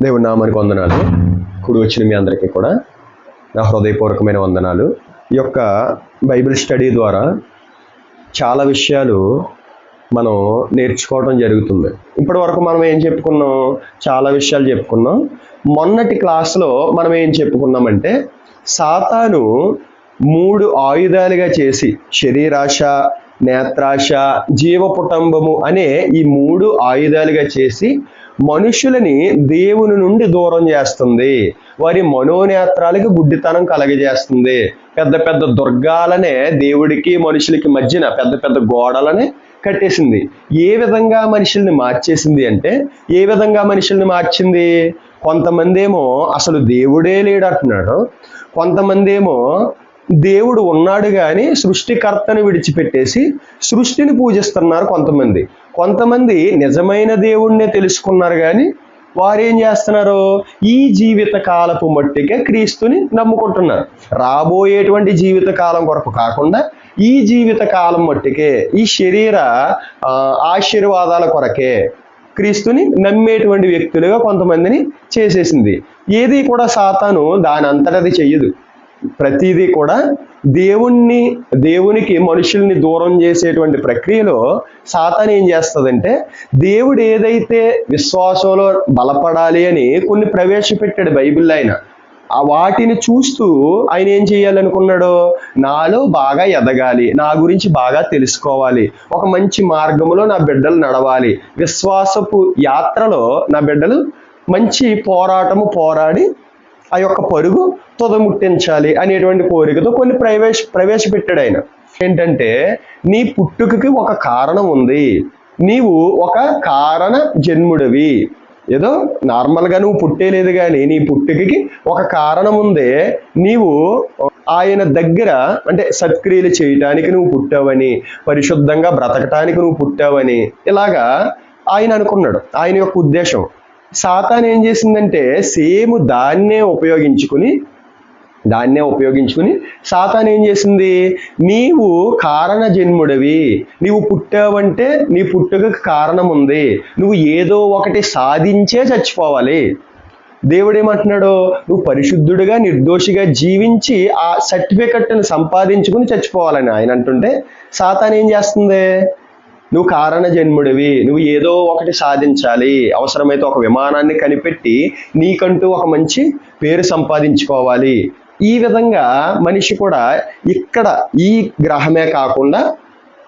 దేవుడి నామానికి వందనాలు. కూడి వచ్చిన మీ అందరికీ కూడా నా హృదయపూర్వకమైన వందనాలు. ఈ యొక్క బైబిల్ స్టడీ ద్వారా చాలా విషయాలు మనం నేర్చుకోవడం జరుగుతుంది. ఇప్పటి వరకు మనం ఏం చెప్పుకున్నాం? చాలా విషయాలు చెప్పుకున్నాం. మొన్నటి క్లాస్లో మనం ఏం చెప్పుకున్నామంటే, సాతాను 3 ఆయుధాలుగా చేసి శరీరాశ, నేత్రాశ, జీవపుటంబము అనే ఈ 3 ఆయుధాలుగా చేసి మనుషులని దేవుని నుండి దూరం చేస్తుంది. వారి మనోనేత్రాలకి గుడ్డితనం కలగజేస్తుంది. పెద్ద పెద్ద దుర్గాలనే దేవుడికి మనుషులకి మధ్యన పెద్ద పెద్ద గోడలనే కట్టేసింది. ఏ విధంగా మనుషుల్ని మార్చేసింది అంటే, ఏ విధంగా మనుషుల్ని మార్చింది? కొంతమంది ఏమో అసలు దేవుడే లేడంటున్నాడు. కొంతమంది ఏమో దేవుడు ఉన్నాడు కానీ సృష్టికర్తను విడిచిపెట్టేసి సృష్టిని పూజిస్తున్నారు. కొంతమంది నిజమైన దేవుణ్ణే తెలుసుకున్నారు కానీ వారు ఏం చేస్తున్నారు? ఈ జీవిత కాలపు మట్టికే క్రీస్తుని నమ్ముకుంటున్నారు. రాబోయేటువంటి జీవిత కాలం కొరకు కాకుండా ఈ జీవిత కాలం మట్టికే, ఈ శరీర ఆశీర్వాదాల కొరకే క్రీస్తుని నమ్మేటువంటి వ్యక్తులుగా కొంతమందిని చేసేసింది. ఏది కూడా సాతాను దాని అంతటది చెయ్యదు. ప్రతిదీ కూడా దేవునికి మనుషుల్ని దూరం చేసేటువంటి ప్రక్రియలో సాతాను ఏం చేస్తుందంటే, దేవుడు ఏదైతే విశ్వాసంలో బలపడాలి అని కొన్ని ప్రవేశపెట్టాడు బైబిల్లో ఆయన, ఆ వాటిని చూస్తూ ఆయన ఏం చేయాలనుకున్నాడు? నాలో బాగా ఎదగాలి, నా గురించి బాగా తెలుసుకోవాలి, ఒక మంచి మార్గంలో నా బిడ్డలు నడవాలి, విశ్వాసపు యాత్రలో నా బిడ్డలు మంచి పోరాటము పోరాడి ఆ యొక్క పరుగు తుదముట్టించాలి అనేటువంటి కోరికతో కొన్ని ప్రవేశపెట్టాడు ఆయన. ఏంటంటే, నీ పుట్టుకకి ఒక కారణం ఉంది, నీవు ఒక కారణ జన్ముడివి. ఏదో నార్మల్గా నువ్వు పుట్టేలేదు కానీ నీ పుట్టుకకి ఒక కారణం ఉంది. నీవు ఆయన దగ్గర అంటే సత్క్రియలు చేయటానికి నువ్వు పుట్టావని, పరిశుద్ధంగా బ్రతకటానికి నువ్వు పుట్టావని ఇలాగా ఆయన అనుకున్నాడు. ఆయన యొక్క ఉద్దేశం. సాతాను ఏం చేసిందంటే, సేమ్ దాన్నే ఉపయోగించుకుని సాతాను ఏం చేసింది? నీవు కారణ జన్ముడివి, నీవు పుట్టావంటే నీ పుట్టుకకు కారణం ఉంది, నువ్వు ఏదో ఒకటి సాధించే చచ్చిపోవాలి. దేవుడు ఏమంటున్నాడు? నువ్వు పరిశుద్ధుడిగా నిర్దోషిగా జీవించి ఆ సర్టిఫికెట్ని సంపాదించుకుని చచ్చిపోవాలని ఆయన అంటుంటే, సాతాను ఏం చేస్తుంది? నువ్వు కారణ జన్ముడివి, నువ్వు ఏదో ఒకటి సాధించాలి, అవసరమైతే ఒక విమానాన్ని కనిపెట్టి నీకంటూ ఒక మంచి పేరు సంపాదించుకోవాలి. ఈ విధంగా మనిషి కూడా ఇక్కడ ఈ గ్రహమే కాకుండా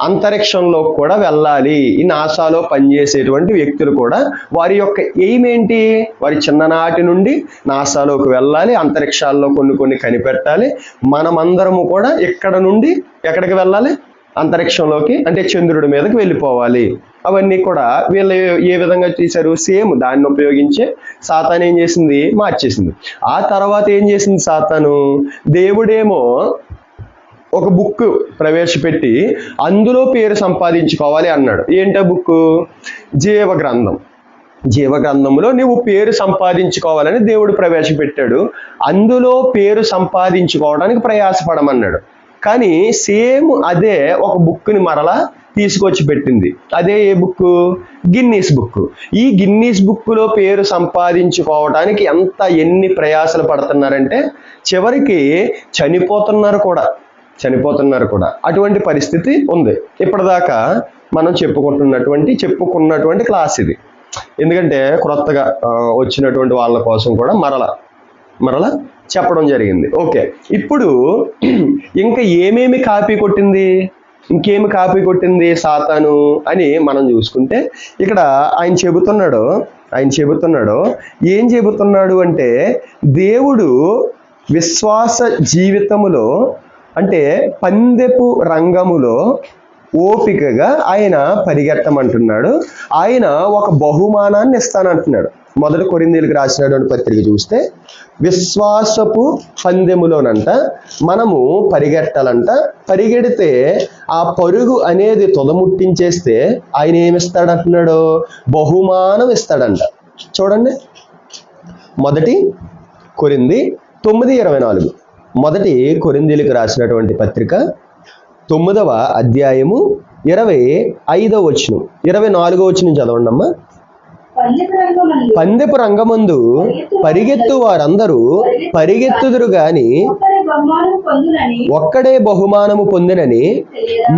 అంతరిక్షంలో కూడా వెళ్ళాలి. ఈ నాసాలో పనిచేసేటువంటి వ్యక్తులు కూడా వారి యొక్క ఎయిమ్ ఏంటి? వారి చిన్ననాటి నుండి నాసాలోకి వెళ్ళాలి, అంతరిక్షాల్లో కొన్ని కనిపెట్టాలి. మనమందరము కూడా ఇక్కడ నుండి ఎక్కడికి వెళ్ళాలి? అంతరిక్షంలోకి, అంటే చంద్రుడి మీదకి వెళ్ళిపోవాలి. అవన్నీ కూడా వీళ్ళు ఏ విధంగా చేశారు? సేమ్ దాన్ని ఉపయోగించే సాతాను ఏం చేసింది? మార్చేసింది. ఆ తర్వాత ఏం చేసింది సాతాను? దేవుడేమో ఒక బుక్ ప్రవేశపెట్టి అందులో పేరు సంపాదించుకోవాలి అన్నాడు. ఏంటో బుక్? జీవగ్రంథంలో నీవు పేరు సంపాదించుకోవాలని దేవుడు ప్రవేశపెట్టాడు. అందులో పేరు సంపాదించుకోవడానికి ప్రయాసపడమన్నాడు. కానీ సేమ్ అదే ఒక బుక్ని మరలా తీసుకొచ్చి పెట్టింది. అదే ఏ బుక్? Guinness book. ఈ గిన్నీస్ బుక్లో పేరు సంపాదించుకోవడానికి ఎన్ని ప్రయాసలు పడుతున్నారంటే చివరికి చనిపోతున్నారు కూడా. అటువంటి పరిస్థితి ఉంది. ఇప్పటిదాకా మనం చెప్పుకున్నటువంటి క్లాస్ ఇది. ఎందుకంటే క్రొత్తగా వచ్చినటువంటి వాళ్ళ కోసం కూడా మరలా చెప్పడం జరిగింది. ఓకే, ఇప్పుడు ఇంకా ఇంకేమి కాపీ కొట్టింది సాతాను అని మనం చూసుకుంటే, ఇక్కడ ఆయన చెబుతున్నాడు ఏం చెబుతున్నాడు అంటే, దేవుడు విశ్వాస జీవితములో అంటే పందెపు రంగములో ఓపికగా ఆయన పరిగెత్తమంటున్నాడు. ఆయన ఒక బహుమానాన్ని ఇస్తానంటున్నాడు. 1 కొరింథీయులకు రాసినటువంటి పత్రిక చూస్తే, విశ్వాసపు పందెములోనంట మనము పరిగెట్టాలంట. పరిగెడితే ఆ పరుగు అనేది తుదముట్టించేస్తే ఆయన ఏమిస్తాడంటున్నాడు? బహుమానం ఇస్తాడంట. చూడండి, 1 కొరింథీ 9:24. 1 కొరింథీయులకు రాసినటువంటి పత్రిక 9వ అధ్యాయము 25వ వచనం, 24వ వచనం చదవండి అమ్మా. పందెపు రంగమందు పరిగెత్తు వారందరూ పరిగెత్తుదురు గాని ఒక్కడే బహుమానము పొందినని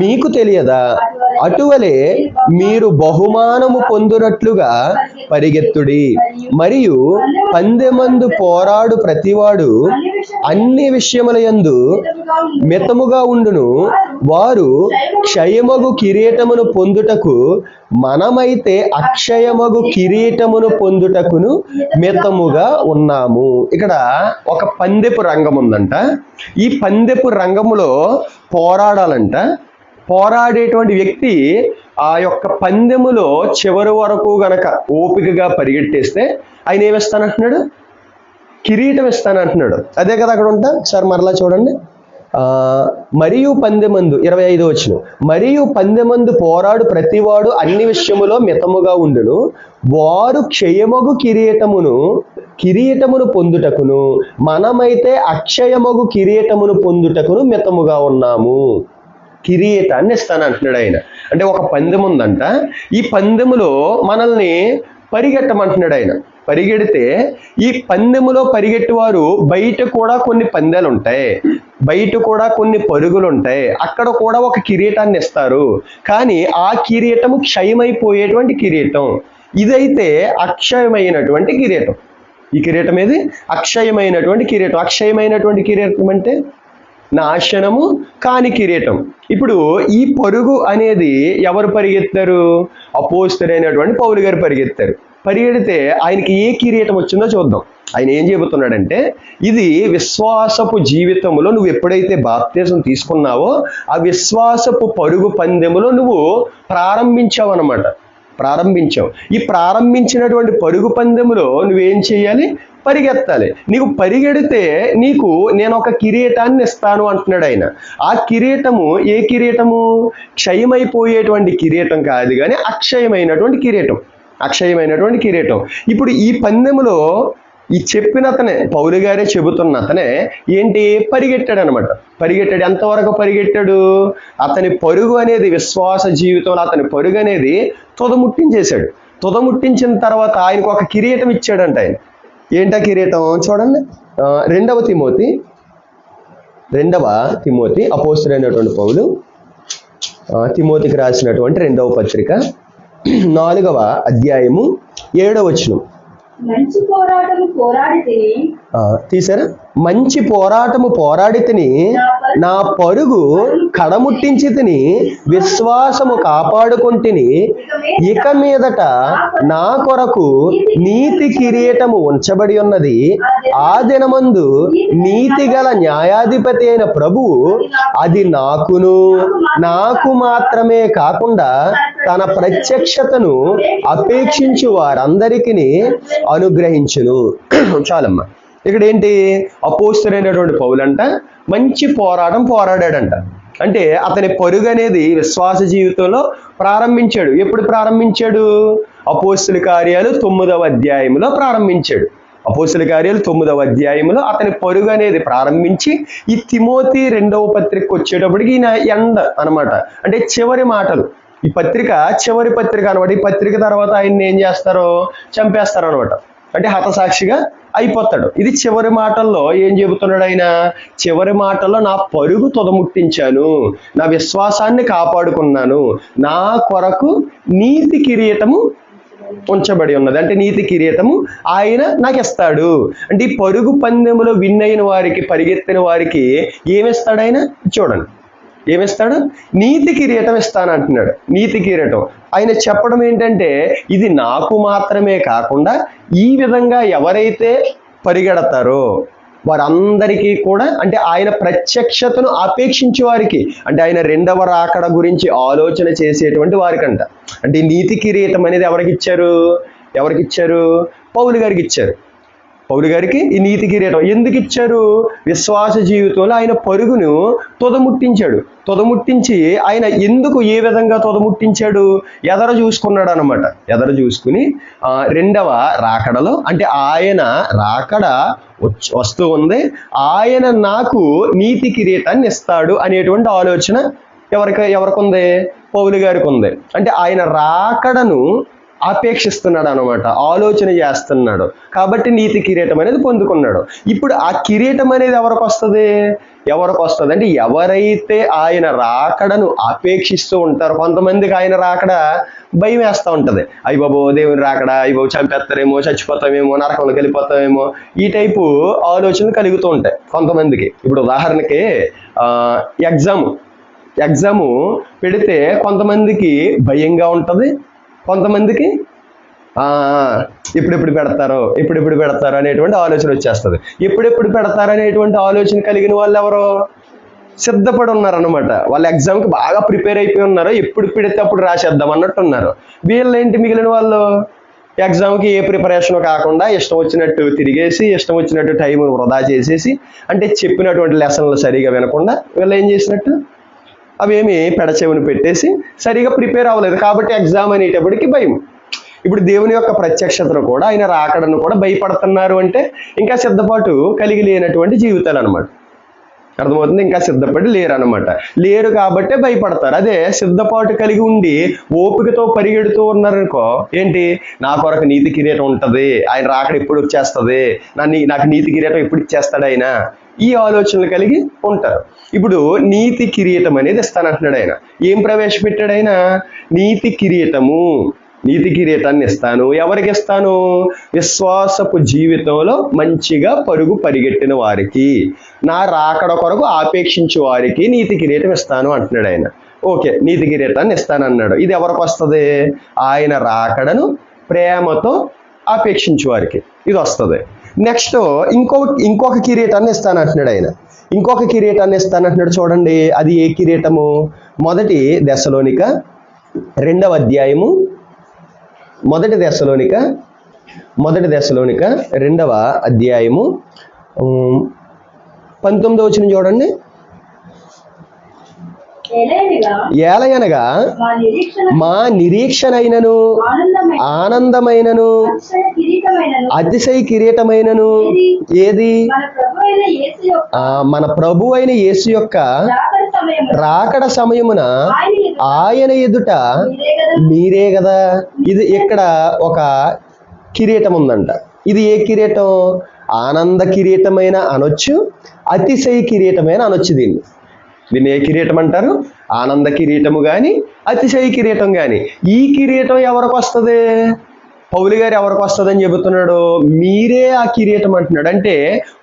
మీకు తెలియదా? అటువలే మీరు బహుమానము పొందునట్లుగా పరిగెత్తుడి. మరియు పందెమందు పోరాడు ప్రతివాడు అన్ని విషయముల యందు మితముగా ఉండును. వారు క్షయమగు కిరీటమును పొందుటకు, మనమైతే అక్షయమగు కిరీటమును పొందుటకును మితముగా ఉన్నాము. ఇక్కడ ఒక పందెపు రంగం ఉందంట. ఈ పందెపు రంగములో పోరాడాలంట. పోరాడేటువంటి వ్యక్తి ఆ యొక్క పందెములో చివరి వరకు గనక ఓపికగా పరిగెట్టేస్తే ఆయన ఏమిస్తానంటున్నాడు? కిరీటం ఇస్తానంటున్నాడు. అదే కదా అక్కడ ఉంటా. సార్ మరలా చూడండి. మరియు పందెమందు 25వ వచనం, మరియు పందెమందు పోరాడు ప్రతివాడు అన్ని విషయములో మితముగా ఉండును. వారు క్షయమగు కిరీటమును పొందుటకును, మనమైతే అక్షయమగు కిరీటమును పొందుటకును మితముగా ఉన్నాము. కిరీటాన్ని ఇస్తానంటున్నాడు ఆయన. అంటే ఒక పందెం ఉందంట. ఈ పందెములో మనల్ని పరిగెట్టమంటున్నాడు ఆయన. పరిగెడితే ఈ పందెములో పరిగెట్టువారు బయట కూడా కొన్ని పందాలు ఉంటాయి, బయట కూడా కొన్ని పరుగులు ఉంటాయి, అక్కడ కూడా ఒక కిరీటాన్ని ఇస్తారు. కానీ ఆ కిరీటము క్షయమైపోయేటువంటి కిరీటం. ఇదైతే అక్షయమైనటువంటి కిరీటం. ఈ కిరీటం ఏది? అక్షయమైనటువంటి కిరీటం. అక్షయమైనటువంటి కిరీటం అంటే నాశనము కాని కిరీటం. ఇప్పుడు ఈ పరుగు అనేది ఎవరు పరిగెత్తారు? అపోస్తలుడైనటువంటి పౌలు గారు పరిగెత్తారు. పరిగెడితే ఆయనకి ఏ కిరీటం వచ్చిందో చూద్దాం. ఆయన ఏం చెబుతున్నాడంటే, ఇది విశ్వాసపు జీవితంలో నువ్వు ఎప్పుడైతే బాప్తిసం తీసుకున్నావో ఆ విశ్వాసపు పరుగు పందెములో నువ్వు ప్రారంభించావు అన్నమాట. ప్రారంభించావు. ఈ ప్రారంభించినటువంటి పరుగు పందెములో నువ్వేం చేయాలి? పరిగెత్తాలి. నీకు పరిగెడితే నీకు నేను ఒక కిరీటాన్ని ఇస్తాను అంటున్నాడు ఆయన. ఆ కిరీటము ఏ కిరీటము? క్షయమైపోయేటువంటి కిరీటం కాదు, కానీ అక్షయమైనటువంటి కిరీటం. అక్షయమైనటువంటి కిరీటం. ఇప్పుడు ఈ పందెములో ఈ చెప్పిన అతనే, పౌలు గారే చెబుతున్న అతనే ఏంటి? పరిగెట్టాడు అనమాట. పరిగెట్టాడు. ఎంతవరకు పరిగెట్టాడు? అతని పరుగు అనేది, విశ్వాస జీవితంలో అతని పరుగు అనేది తుదముట్టించేశాడు. తుదముట్టించిన తర్వాత ఆయనకు ఒక కిరీటం ఇచ్చాడంట ఆయన. ఏంటా కిరీటం? చూడండి. 2వ తిమోతి అపోస్తలుడైనటువంటి పౌలు తిమోతికి రాసినటువంటి 2వ పత్రిక 4వ అధ్యాయము 7వ వచనం. మంచి పోరాటము పోరాడి తిని, తీసారా? మంచి పోరాటము పోరాడి తిని, నా పరుగు కడముట్టించి తిని, విశ్వాసము కాపాడుకొంటిని. ఇక మీదట నా కొరకు నీతి కిరీటము ఉంచబడి ఉన్నది. ఆ దినమందు నీతి గల న్యాయాధిపతి అయిన ప్రభువు అది నాకు మాత్రమే కాకుండా తన ప్రత్యక్షతను అపేక్షించు వారందరికీ అనుగ్రహించును. చాలమ్మా. ఇక్కడ ఏంటి? అపోస్తలుడైనటువంటి పౌలంట మంచి పోరాటం పోరాడాడంట. అంటే అతని పరుగు అనేది విశ్వాస జీవితంలో ప్రారంభించాడు. ఎప్పుడు ప్రారంభించాడు? అపోస్తల కార్యాలు 9వ అధ్యాయంలో ప్రారంభించాడు. అపోస్తల కార్యాలు 9వ అధ్యాయంలో అతని పరుగు అనేది ప్రారంభించి ఈ తిమోతి 2వ పత్రికకు వచ్చేటప్పటికి ఈయన ఎండ్ అనమాట. అంటే చివరి మాటలు. ఈ పత్రిక చివరి పత్రిక అనమాట. ఈ పత్రిక తర్వాత ఆయన్ని ఏం చేస్తారో చంపేస్తారు అనమాట. అంటే హతసాక్షిగా అయిపోతాడు. ఇది చివరి మాటల్లో ఏం చెబుతున్నాడు ఆయన? చివరి మాటల్లో నా పరుగు తుదముట్టించాను, నా విశ్వాసాన్ని కాపాడుకున్నాను, నా కొరకు నీతి కిరీటము ఉంచబడి ఉన్నది. అంటే నీతి కిరీటము ఆయన నాకు ఇస్తాడు. అంటే ఈ పరుగు పందెములో విన్ అయిన వారికి, పరిగెత్తిన వారికి ఏమిస్తాడు ఆయన? చూడండి ఏమిస్తాడు? నీతి కిరీటం ఇస్తానంటున్నాడు. నీతి కిరీటం ఆయన చెప్పడం ఏంటంటే, ఇది నాకు మాత్రమే కాకుండా ఈ విధంగా ఎవరైతే పరిగెడతారో వారందరికీ కూడా, అంటే ఆయన ప్రత్యక్షతను అపేక్షించే వారికి, అంటే ఆయన 2వ రాకడ గురించి ఆలోచన చేసేటువంటి వారికంట. అంటే ఈ నీతి కిరీటం అనేది ఎవరికి ఇచ్చారు? పౌలు గారికి ఇచ్చారు. పౌలు గారికి ఈ నీతి కిరీటం ఎందుకు ఇచ్చారు? విశ్వాస జీవితంలో ఆయన పరుగును తుదముట్టించాడు. తుదముట్టించి ఆయన ఎందుకు, ఏ విధంగా తుదముట్టించాడు? ఎదర చూసుకున్నాడు అనమాట. ఎదర చూసుకుని 2వ రాకడలో, అంటే ఆయన రాకడ వస్తూ ఉంది, ఆయన నాకు నీతి కిరీటాన్ని ఇస్తాడు అనేటువంటి ఆలోచన ఎవరికి ఉంది? పౌలు గారికి ఉంది. అంటే ఆయన రాకడను ఆపేక్షిస్తున్నాడు అనమాట, ఆలోచన చేస్తున్నాడు. కాబట్టి నీతి కిరీటం అనేది పొందుకున్నాడు. ఇప్పుడు ఆ కిరీటం అనేది ఎవరికి వస్తుంది? అంటే ఎవరైతే ఆయన రాకడను ఆపేక్షిస్తూ ఉంటారో, కొంతమందికి ఆయన రాకడ భయం వేస్తూ ఉంటుంది. అయ్య బాబో దేవుని రాకడా, అయ్య బాబు చంపేస్తారేమో, చచ్చిపోతామేమో, నరకంలోకి వెళ్ళిపోతామేమో, ఈ టైపు ఆలోచనలు కలుగుతూ ఉంటాయి కొంతమందికి. ఇప్పుడు ఉదాహరణకి ఎగ్జాము పెడితే కొంతమందికి భయంగా ఉంటుంది, కొంతమందికి ఎప్పుడెప్పుడు పెడతారో అనేటువంటి ఆలోచన వచ్చేస్తుంది. ఎప్పుడెప్పుడు పెడతారు అనేటువంటి ఆలోచన కలిగిన వాళ్ళు ఎవరో సిద్ధపడి ఉన్నారనమాట. వాళ్ళ ఎగ్జామ్కి బాగా ప్రిపేర్ అయిపోయి ఉన్నారు, ఎప్పుడు పెడితే అప్పుడు రాసేద్దాం అన్నట్టు ఉన్నారు. వీళ్ళేంటి, మిగిలిన వాళ్ళు ఎగ్జామ్కి ఏ ప్రిపరేషన్ కాకుండా ఇష్టం వచ్చినట్టు తిరిగేసి, ఇష్టం వచ్చినట్టు టైం వృధా చేసేసి, అంటే చెప్పినటువంటి లెసన్లు సరిగా వినకుండా వీళ్ళు ఏం చేసినట్టు అవేమి పెడచెవిని పెట్టేసి సరిగా ప్రిపేర్ అవ్వలేదు. కాబట్టి ఎగ్జామ్ అనేటప్పటికి భయం. ఇప్పుడు దేవుని యొక్క ప్రత్యక్షతను కూడా, ఆయన రాకడను కూడా భయపడుతున్నారు అంటే ఇంకా సిద్ధపాటు కలిగి లేనటువంటి జీవితాలు అనమాట. అర్థమవుతుంది? ఇంకా సిద్ధపడి లేరు కాబట్టే భయపడతారు. అదే సిద్ధపాటు కలిగి ఉండి ఓపికతో పరిగెడుతూ ఉన్నారనుకో, ఏంటి, నా కొరకు నీతి కిరీటం ఉంటుంది, ఆయన రాకడ ఎప్పుడు వచ్చేస్తుంది, నాకు నీతి కిరీటం ఎప్పుడు ఇచ్చేస్తాడు ఆయన, ఈ ఆలోచనలు కలిగి ఉంటారు. ఇప్పుడు నీతి కిరీటం అనేది ఇస్తానంటున్నాడు ఆయన. ఏం ప్రవేశపెట్టాడు ఆయన? నీతి కిరీటాన్ని ఇస్తాను. ఎవరికి ఇస్తాను? విశ్వాసపు జీవితంలో మంచిగా పరుగు పరిగెట్టిన వారికి, నా రాకడ కొరకు ఆపేక్షించే వారికి నీతి కిరీటం ఇస్తాను అంటున్నాడు ఆయన. ఓకే, నీతి కిరీటాన్ని ఇస్తానన్నాడు. ఇది ఎవరికి వస్తుంది? ఆయన రాకడను ప్రేమతో ఆపేక్షించే వారికి ఇది వస్తుంది. నెక్స్ట్ ఇంకొక కిరీటాన్ని ఇస్తానంటున్నాడు ఆయన. ఇంకొక కిరీటాన్ని ఇస్తానంటున్నాడు. చూడండి, అది ఏ కిరీటము? మొదటి దశలోనిక 2వ అధ్యాయము, మొదటి దశలోనిక 2వ అధ్యాయము 19వ వచనం చూడండి. ఏలయనగా మా నిరీక్షణైనను ఆనందమైనను అతిశయ కిరీటమైనను ఏది? మన ప్రభు అయిన యేసు యొక్క రాకడ సమయమున ఆయన ఎదుట మీరే కదా. ఇది ఇక్కడ ఒక కిరీటం ఉందంట. ఇది ఏ కిరీటం? ఆనంద కిరీటమైన అనొచ్చు, అతిశయ కిరీటమైన అనొచ్చు. దీన్ని ఏ కిరీటం అంటారు? ఆనంద కిరీటము కానీ, అతిశయ కిరీటం కానీ. ఈ కిరీటం ఎవరికి వస్తుంది? పౌలు గారు ఎవరికి వస్తుందని చెబుతున్నాడు? మీరే ఆ కిరీటం అంటున్నాడు. అంటే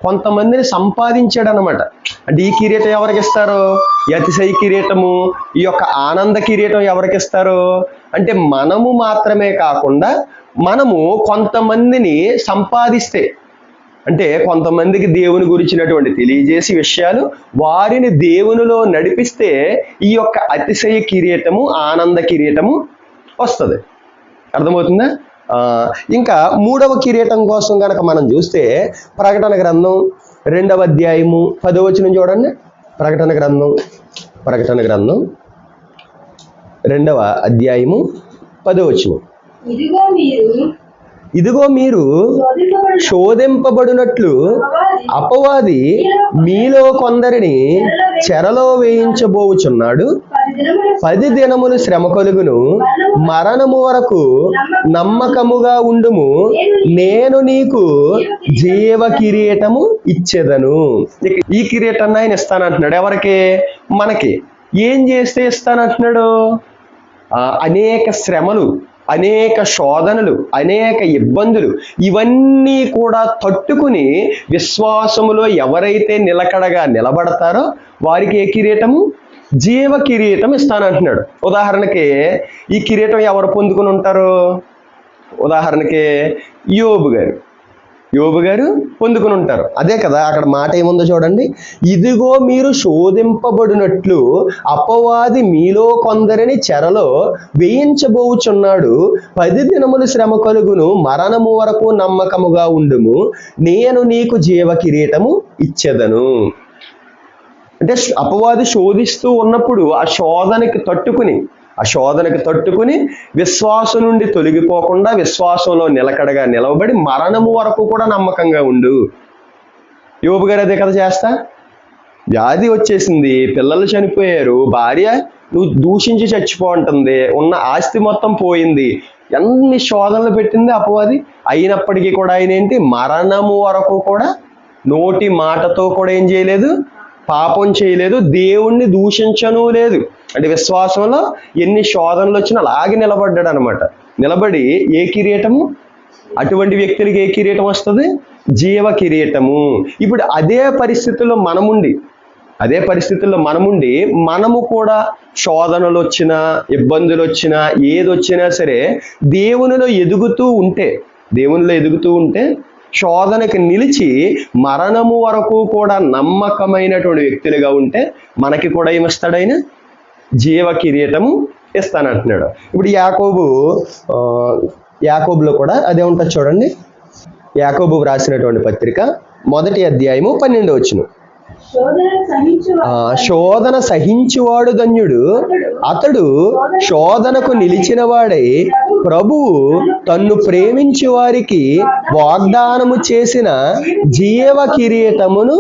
కొంతమందిని సంపాదించాడు అనమాట. అంటే ఈ కిరీటం ఎవరికి ఇస్తారు? ఈ అతిశయ కిరీటము, ఈ యొక్క ఆనంద కిరీటం ఎవరికి ఇస్తారు అంటే మనము మాత్రమే కాకుండా మనము కొంతమందిని సంపాదిస్తే, అంటే కొంతమందికి దేవుని గురించినటువంటి తెలియజేసి విషయాలు వారిని దేవునిలో నడిపిస్తే ఈ యొక్క అతిశయ కిరీటము, ఆనంద కిరీటము వస్తుంది. అర్థమవుతుందా? ఇంకా 3వ కిరీటం కోసం కనుక మనం చూస్తే ప్రకటన గ్రంథం 2వ అధ్యాయము 10వ వచనం చూడండి. ప్రకటన గ్రంథం 2వ అధ్యాయము 10వ వచనం. ఇదిగో మీరు శోధింపబడినట్లు అపవాది మీలో కొందరిని చెరలో వేయించబోచున్నాడు. 10 దినములు శ్రమ కలుగును, మరణము వరకు నమ్మకముగా ఉండుము, నేను నీకు జీవ కిరీటము ఇచ్చేదను. ఈ కిరీటాన్ని ఆయన ఇస్తానంటున్నాడు. ఎవరికి? మనకి. ఏం చేస్తే ఇస్తానంటున్నాడు? అనేక శ్రమలు, అనేక శోధనలు, అనేక ఇబ్బందులు, ఇవన్నీ కూడా తట్టుకుని విశ్వాసములో ఎవరైతే నిలకడగా నిలబడతారో వారికి ఏ కిరీటము? జీవ కిరీటం ఇస్తానంటున్నాడు. ఉదాహరణకి ఈ కిరీటం ఎవరు పొందుకుని ఉంటారు? ఉదాహరణకి యోబు గారు పొందుకుని ఉంటారు. అదే కదా అక్కడ మాట ఏముందో చూడండి. ఇదిగో మీరు శోధింపబడినట్లు అపవాది మీలో కొందరిని చెరలో వేయించబోచున్నాడు. 10 దినములు శ్రమ కలుగును, మరణము వరకు నమ్మకముగా ఉండుము, నేను నీకు జీవ కిరీటము ఇచ్చేదను. అంటే అపవాది శోధిస్తూ ఉన్నప్పుడు ఆ శోధనకి తట్టుకుని విశ్వాసం నుండి తొలగిపోకుండా విశ్వాసంలో నిలకడగా నిలవబడి మరణము వరకు కూడా నమ్మకంగా ఉండు. యోబు గారు అదే కదా చేస్తా. వ్యాధి వచ్చేసింది, పిల్లలు చనిపోయారు, భార్య నువ్వు దూషించి చచ్చిపో అంటుంది, ఉన్న ఆస్తి మొత్తం పోయింది, ఎన్ని శోధనలు పెట్టింది అపవాది. అయినప్పటికీ కూడా ఆయన ఏంటి, మరణము వరకు కూడా నోటి మాటతో కూడా ఏం చేయలేదు, పాపం చేయలేదు, దేవుణ్ణి దూషించను లేదు. అంటే విశ్వాసంలో ఎన్ని శోధనలు వచ్చినా అలాగే నిలబడ్డాడు అనమాట. నిలబడి ఏ కిరీటము, అటువంటి వ్యక్తులకి ఏ కిరీటం వస్తుంది, జీవ కిరీటము. ఇప్పుడు అదే పరిస్థితుల్లో మనముండి మనము కూడా శోధనలు వచ్చినా, ఇబ్బందులు వచ్చినా, ఏదొచ్చినా సరే దేవునిలో ఎదుగుతూ ఉంటే శోధనకి నిలిచి మరణము వరకు కూడా నమ్మకమైనటువంటి వ్యక్తులుగా ఉంటే మనకి కూడా ఏమిస్తాడు, ఆయన జీవ కిరీటము ఇస్తానంటున్నాడు. ఇప్పుడు యాకోబులో కూడా అదే ఉంటుంది చూడండి. యాకోబు రాసినటువంటి పత్రిక 1వ అధ్యాయము 12వ వచనం. శోధన సహించువాడు ధన్యుడు, అతడు శోధనకు నిలిచిన వాడై ప్రభువు తన్ను ప్రేమించు వారికి వాగ్దానము చేసిన జీవ కిరీటమును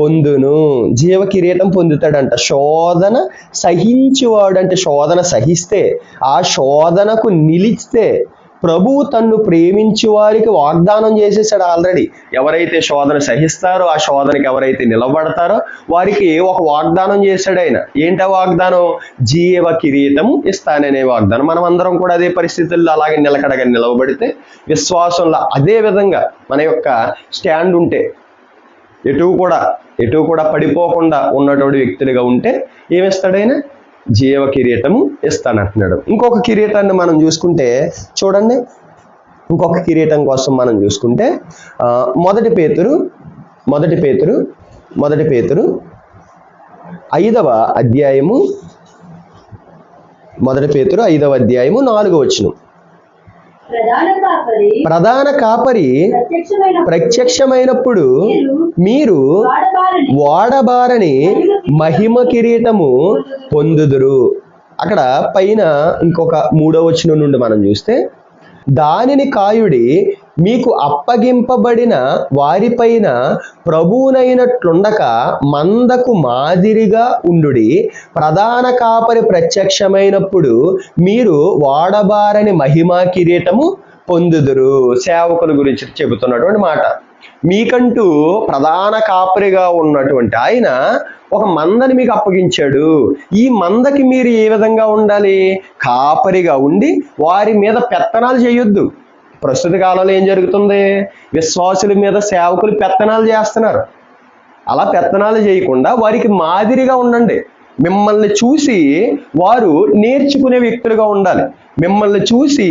పొందును. జీవ కిరీటం పొందుతాడంట. శోధన సహించువాడు అంటే శోధన సహిస్తే, ఆ శోధనకు నిలిస్తే ప్రభువు తన్ను ప్రేమించు వారికి వాగ్దానం చేసేసాడు ఆల్రెడీ. ఎవరైతే శోధన సహిస్తారో, ఆ శోధనకి ఎవరైతే నిలబడతారో వారికి ఒక వాగ్దానం చేశాడు ఆయన. ఏంటా వాగ్దానం? జీవ కిరీటము ఇస్తాననే వాగ్దానం. మనం అందరం కూడా అదే పరిస్థితుల్లో అలాగే నిలకడగా నిలవబడితే, విశ్వాసంలో అదే విధంగా మన యొక్క స్టాండ్ ఉంటే, ఎటు కూడా పడిపోకుండా ఉన్నటువంటి వ్యక్తులుగా ఉంటే ఏమిస్తాడైనా? జీవ కిరీటము ఇస్తానంటున్నాడు. ఇంకొక కిరీటాన్ని మనం చూసుకుంటే చూడండి, ఇంకొక కిరీటం కోసం మనం చూసుకుంటే మొదటి పేతురు 5వ అధ్యాయము 4వ వచనం. ప్రధాన కాపరి ప్రత్యక్షమైనప్పుడు మీరు వాడబారని మహిమ కిరీటము పొందుదురు. అక్కడ పైన ఇంకొక 3వ వచనం నుండి మనం చూస్తే, దానిని కాయుడి, మీకు అప్పగింపబడిన వారిపైన ప్రభువునైనట్లుండక మందకు మాదిరిగా ఉండుడి. ప్రధాన కాపరి ప్రత్యక్షమైనప్పుడు మీరు వాడబారని మహిమా కిరీటము పొందుదురు. సేవకుల గురించి చెబుతున్నటువంటి మాట. మీకంటూ ప్రధాన కాపరిగా ఉన్నటువంటి ఆయన ఒక మందని మీకు అప్పగించాడు. ఈ మందకి మీరు ఏ విధంగా ఉండాలి? కాపరిగా ఉండి వారి మీద పెత్తనాలు చేయొద్దు. ప్రస్తుత కాలంలో ఏం జరుగుతుంది? విశ్వాసుల మీద సేవకులు పెత్తనాలు చేస్తున్నారు. అలా పెత్తనాలు చేయకుండా వారికి మాదిరిగా ఉండండి. మిమ్మల్ని చూసి వారు నేర్చుకునే వ్యక్తులుగా ఉండాలి. మిమ్మల్ని చూసి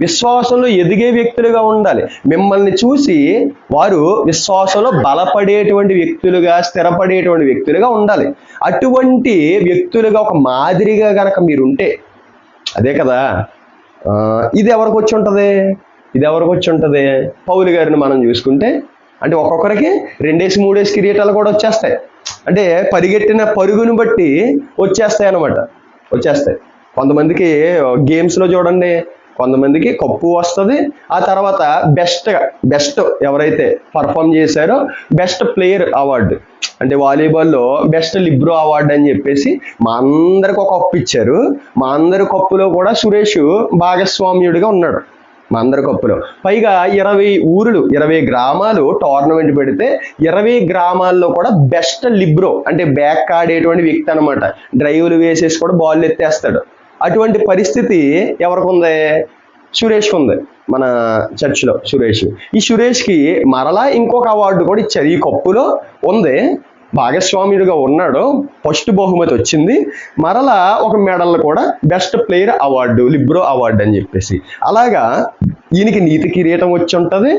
విశ్వాసంలో ఎదిగే వ్యక్తులుగా ఉండాలి. మిమ్మల్ని చూసి వారు విశ్వాసంలో బలపడేటువంటి వ్యక్తులుగా, స్థిరపడేటువంటి వ్యక్తులుగా ఉండాలి. అటువంటి వ్యక్తులుగా ఒక మాదిరిగా గనక మీరుంటే, అదే కదా ఇది ఎవరికి వచ్చి ఉంటుంది? పౌలు గారిని మనం చూసుకుంటే, అంటే ఒక్కొక్కరికి 2-3 కిరీటాలు కూడా వచ్చేస్తాయి. అంటే పరిగెట్టిన పరుగును బట్టి వచ్చేస్తాయి అన్నమాట. కొంతమందికి గేమ్స్లో చూడండి, కొంతమందికి కప్పు వస్తుంది. ఆ తర్వాత బెస్ట్ ఎవరైతే పర్ఫామ్ చేశారో బెస్ట్ ప్లేయర్ అవార్డు, అంటే వాలీబాల్లో బెస్ట్ లిబ్రో అవార్డు అని చెప్పేసి మా అందరికి ఒక కప్పు ఇచ్చారు. మా అందరి కప్పులో కూడా సురేష్ భాగస్వామ్యుడిగా ఉన్నాడు. మా అందరి కప్పులో పైగా 20 గ్రామాలు టోర్నమెంట్ పెడితే 20 గ్రామాల్లో కూడా బెస్ట్ లిబ్రో, అంటే బ్యాక్ ఆడేటువంటి వ్యక్తి అనమాట. డ్రైవ్లు వేసేసి కూడా బాల్ ఎత్తేస్తాడు. అటువంటి పరిస్థితి ఎవరికి ఉంది? సురేష్కి ఉంది. మన చర్చిలో ఈ సురేష్కి మరలా ఇంకొక అవార్డు కూడా ఇచ్చారు. ఈ కప్పులో ఉంది, భాగస్వామ్యుడిగా ఉన్నాడు, ఫస్ట్ బహుమతి వచ్చింది. మరలా ఒక మెడల్ కూడా best player award, libero award అని చెప్పేసి. అలాగా ఈయనకి నీతి కిరీటం వచ్చి ఉంటుంది.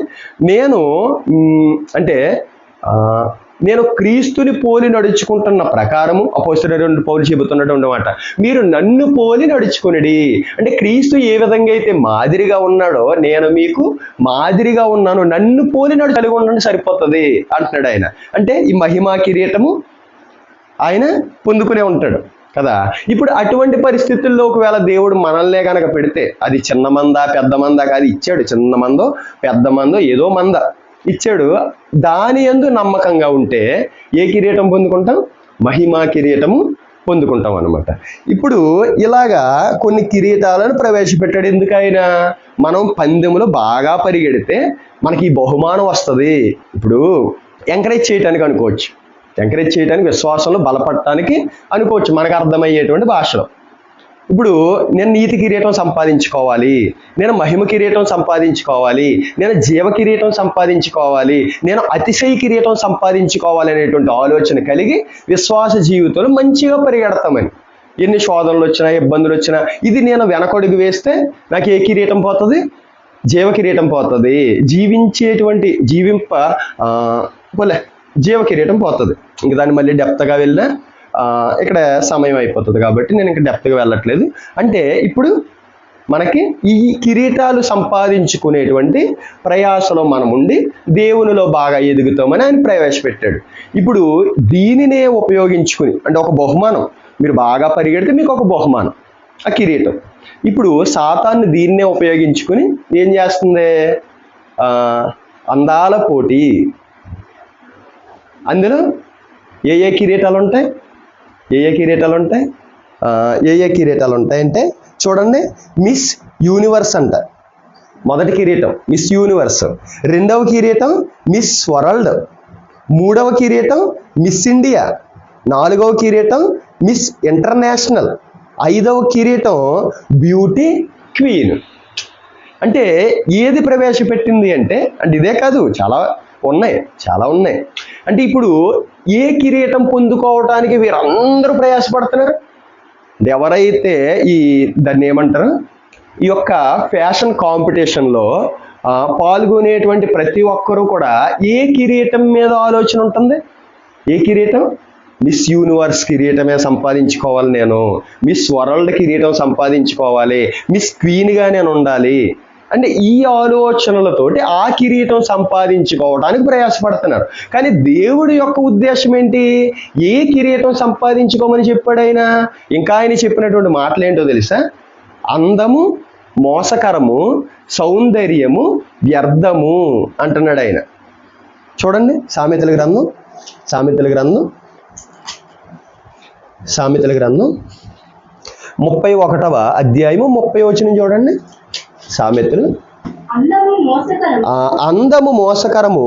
నేను క్రీస్తుని పోలి నడుచుకుంటున్న ప్రకారము అపోస్తలుడైన పౌలు చెబుతున్నటువంటి మాట, మీరు నన్ను పోలి నడుచుకునిడి. అంటే క్రీస్తు ఏ విధంగా అయితే మాదిరిగా ఉన్నాడో నేను మీకు మాదిరిగా ఉన్నాను, నన్ను పోలి కలిగి ఉండండి సరిపోతుంది అంటున్నాడు ఆయన. అంటే ఈ మహిమా కిరీటము ఆయన పొందుకునే ఉంటాడు కదా. ఇప్పుడు అటువంటి పరిస్థితుల్లో ఒకవేళ దేవుడు మనల్నే కనుక పెడితే, అది చిన్న మందా పెద్ద మందా కాదు, ఇచ్చాడు. చిన్న మందో పెద్ద మందో ఏదో మంద ఇచ్చాడు. దాని యందు నమ్మకంగా ఉంటే ఏ కిరీటం పొందుకుంటాం? మహిమా కిరీటము పొందుకుంటాం అనమాట. ఇప్పుడు ఇలాగా కొన్ని కిరీటాలను ప్రవేశపెట్టాడు. ఎందుకైనా మనం పందెములో బాగా పరిగెడితే మనకి ఈ బహుమానం వస్తుంది. ఇప్పుడు ఎంకరేజ్ చేయడానికి అనుకోవచ్చు, ఎంకరేజ్ చేయడానికి, విశ్వాసంలో బలపడటానికి అనుకోవచ్చు మనకు అర్థమయ్యేటువంటి భాషలో. ఇప్పుడు నేను నీతి కిరీటం సంపాదించుకోవాలి, నేను మహిమ కిరీటం సంపాదించుకోవాలి, నేను జీవ కిరీటం సంపాదించుకోవాలి, నేను అతిశయ కిరీటం సంపాదించుకోవాలి అనేటువంటి ఆలోచన కలిగి విశ్వాస జీవితంలో మంచిగా పరిగెడతామని. ఎన్ని శోధనలు వచ్చినా, ఇబ్బందులు వచ్చినా, ఇది నేను వెనకడుగు వేస్తే నాకు ఏ కిరీటం పోతుంది? జీవ కిరీటం పోతుంది. జీవ కిరీటం పోతుంది. ఇంక దాన్ని మళ్ళీ డెప్త్గా వెళ్ళినా ఇక్కడ సమయం అయిపోతుంది కాబట్టి నేను ఇంకా డెప్త్గా వెళ్ళట్లేదు. అంటే ఇప్పుడు మనకి ఈ కిరీటాలు సంపాదించుకునేటువంటి ప్రయాసలో మనం ఉండి దేవునిలో బాగా ఎదుగుతామని ఆయన ప్రవేశపెట్టాడు. ఇప్పుడు దీనినే ఉపయోగించుకుని, అంటే ఒక బహుమానం, మీరు బాగా పరిగెడితే మీకు ఒక బహుమానం, ఆ కిరీటం. ఇప్పుడు సాతాను దీన్నే ఉపయోగించుకుని ఏం చేస్తుంది? అందాల పోటీ. అందులో ఏ కిరీటాలు ఉంటాయి? ఏ కిరీటాలు ఉంటాయంటే చూడండి, మిస్ యూనివర్స్ అంట. మొదటి కిరీటం మిస్ యూనివర్స్, రెండవ కిరీటం మిస్ వరల్డ్, మూడవ కిరీటం మిస్ ఇండియా, నాలుగవ కిరీటం మిస్ ఇంటర్నేషనల్, ఐదవ కిరీటం బ్యూటీ క్వీన్. అంటే ఏది ప్రవేశపెట్టింది అంటే ఇదే కాదు, చాలా ఉన్నాయి. అంటే ఇప్పుడు ఏ కిరీటం పొందుకోవడానికి వీరందరూ ప్రయాసపడుతున్నారు? ఎవరైతే దాన్ని ఏమంటారు, ఈ యొక్క ఫ్యాషన్ కాంపిటీషన్లో పాల్గొనేటువంటి ప్రతి ఒక్కరూ కూడా ఏ కిరీటం మీద ఆలోచన ఉంటుంది? ఏ కిరీటం? మిస్ యూనివర్స్ కిరీటమే సంపాదించుకోవాలి నేను, మిస్ వరల్డ్ కిరీటం సంపాదించుకోవాలి, మిస్ క్వీన్గా నేను ఉండాలి. అంటే ఈ ఆలోచనలతోటి ఆ కిరీటం సంపాదించుకోవడానికి ప్రయాసపడుతున్నారు. కానీ దేవుడి యొక్క ఉద్దేశం ఏంటి? ఏ కిరీటం సంపాదించుకోమని చెప్పాడు ఆయన? ఇంకా ఆయన చెప్పినటువంటి మాటలు ఏంటో తెలుసా? అందము మోసకరము, సౌందర్యము వ్యర్థము అంటున్నాడు ఆయన. చూడండి సామెతల గ్రంథం 31వ అధ్యాయము 30వ వచనం చూడండి. సామెతలు, అందము మోసకరము,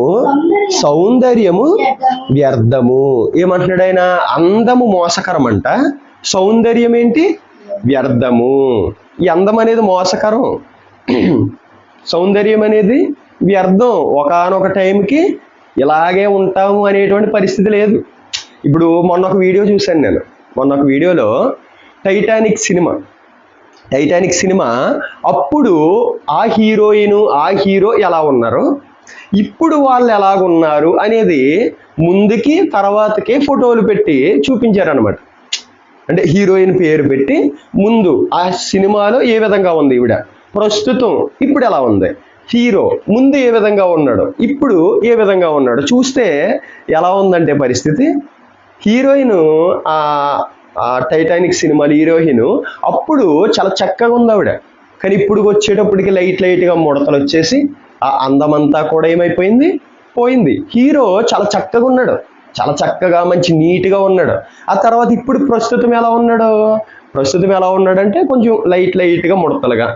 సౌందర్యము వ్యర్థము. ఏమంటున్నాడు ఆయన? అందము మోసకరం అంట, సౌందర్యం ఏంటి? వ్యర్థము. ఈ అందం అనేది మోసకరం, సౌందర్యం అనేది వ్యర్థం. ఒకానొక టైంకి ఇలాగే ఉంటాము అనేటువంటి పరిస్థితి లేదు. ఇప్పుడు మొన్న ఒక వీడియో చూశాను నేను. మొన్న ఒక వీడియోలో టైటానిక్ సినిమా అప్పుడు ఆ హీరోయిన్ ఆ హీరో ఎలా ఉన్నారు, ఇప్పుడు వాళ్ళు ఎలాగున్నారు అనేది ముందుకి తర్వాతకి ఫోటోలు పెట్టి చూపించారనమాట. అంటే హీరోయిన్ పేరు పెట్టి ముందు ఆ సినిమాలో ఏ విధంగా ఉంది ఈవిడ, ప్రస్తుతం ఇప్పుడు ఎలా ఉంది, హీరో ముందు ఏ విధంగా ఉన్నాడు, ఇప్పుడు ఏ విధంగా ఉన్నాడు. చూస్తే ఎలా ఉందంటే పరిస్థితి, హీరోయిన్ ఆ టైటానిక్ సినిమాలో హీరోయిన్ అప్పుడు చాలా చక్కగా ఉంది ఆవిడ, కానీ ఇప్పుడు వచ్చేటప్పటికి లైట్గా ముడతలు వచ్చేసి ఆ అందమంతా కూడా ఏమైపోయింది, పోయింది. హీరో చాలా చక్కగా ఉన్నాడు, చాలా చక్కగా మంచి నీట్గా ఉన్నాడు. ఆ తర్వాత ఇప్పుడు ప్రస్తుతం ఎలా ఉన్నాడంటే కొంచెం లైట్గా ముడతలుగా.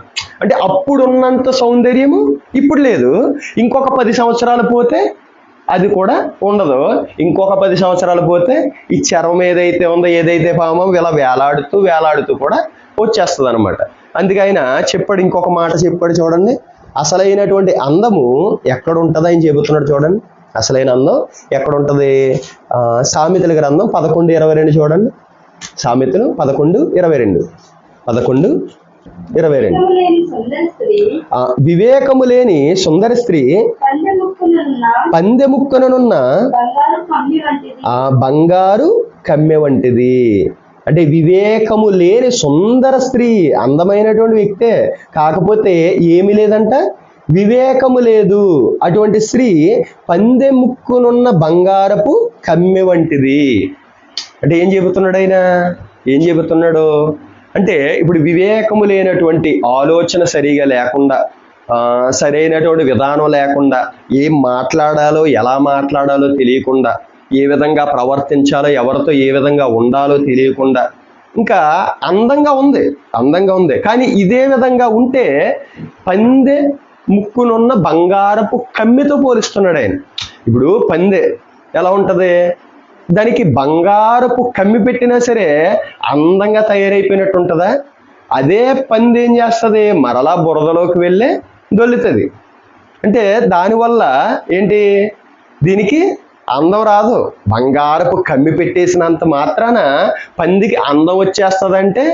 అంటే అప్పుడు ఉన్నంత సౌందర్యము ఇప్పుడు లేదు. ఇంకొక 10 సంవత్సరాలు పోతే అది కూడా ఉండదు. ఇంకొక 10 సంవత్సరాలు పోతే ఈ చర్మం ఏదైతే ఉందో, ఏదైతే పామో ఇలా వేలాడుతూ కూడా వచ్చేస్తుంది అనమాట. అందుకే ఆయన చెప్పాడు, ఇంకొక మాట చెప్పాడు చూడండి. అసలైనటువంటి అందము ఎక్కడ ఉంటుంది ఆయన చెబుతున్నాడు చూడండి. అసలైన అందం ఎక్కడ ఉంటుంది? సామెతల గ్రంథం 11:22 చూడండి. సామెతలు 11:22. వివేకము లేని సుందర స్త్రీ పందెముక్కనున్న బంగారు కమ్మె వంటిది. అంటే వివేకము లేని సుందర స్త్రీ, అందమైనటువంటి వ్యక్తే, కాకపోతే ఏమీ లేదంట, వివేకము లేదు. అటువంటి స్త్రీ పందెముక్కునున్న బంగారపు కమ్మె వంటిది. అంటే ఏం చెబుతున్నాడు అంటే ఇప్పుడు వివేకము లేనటువంటి ఆలోచన సరిగా లేకుండా, సరైనటువంటి విధానం లేకుండా, ఏం మాట్లాడాలో ఎలా మాట్లాడాలో తెలియకుండా ఏ విధంగా ప్రవర్తించాలో, ఎవరితో ఏ విధంగా ఉండాలో తెలియకుండా ఇంకా అందంగా ఉంది. కానీ ఇదే విధంగా ఉంటే పందె ముక్కునున్న బంగారపు కమ్మితో పోలిస్తున్నాడు ఆయన. ఇప్పుడు పందె ఎలా ఉంటది? దానికి బంగారపు కమ్మి పెట్టినా సరే అందంగా తయారైపోయినట్టు ఉంటుందా? అదే పంది ఏం చేస్తుంది? మరలా బురదలోకి వెళ్ళి దొల్లుతుంది. అంటే దానివల్ల ఏంటి? దీనికి అందం రాదు. బంగారపు కమ్మి పెట్టేసినంత మాత్రాన పందికి అందం వచ్చేస్తుందంటే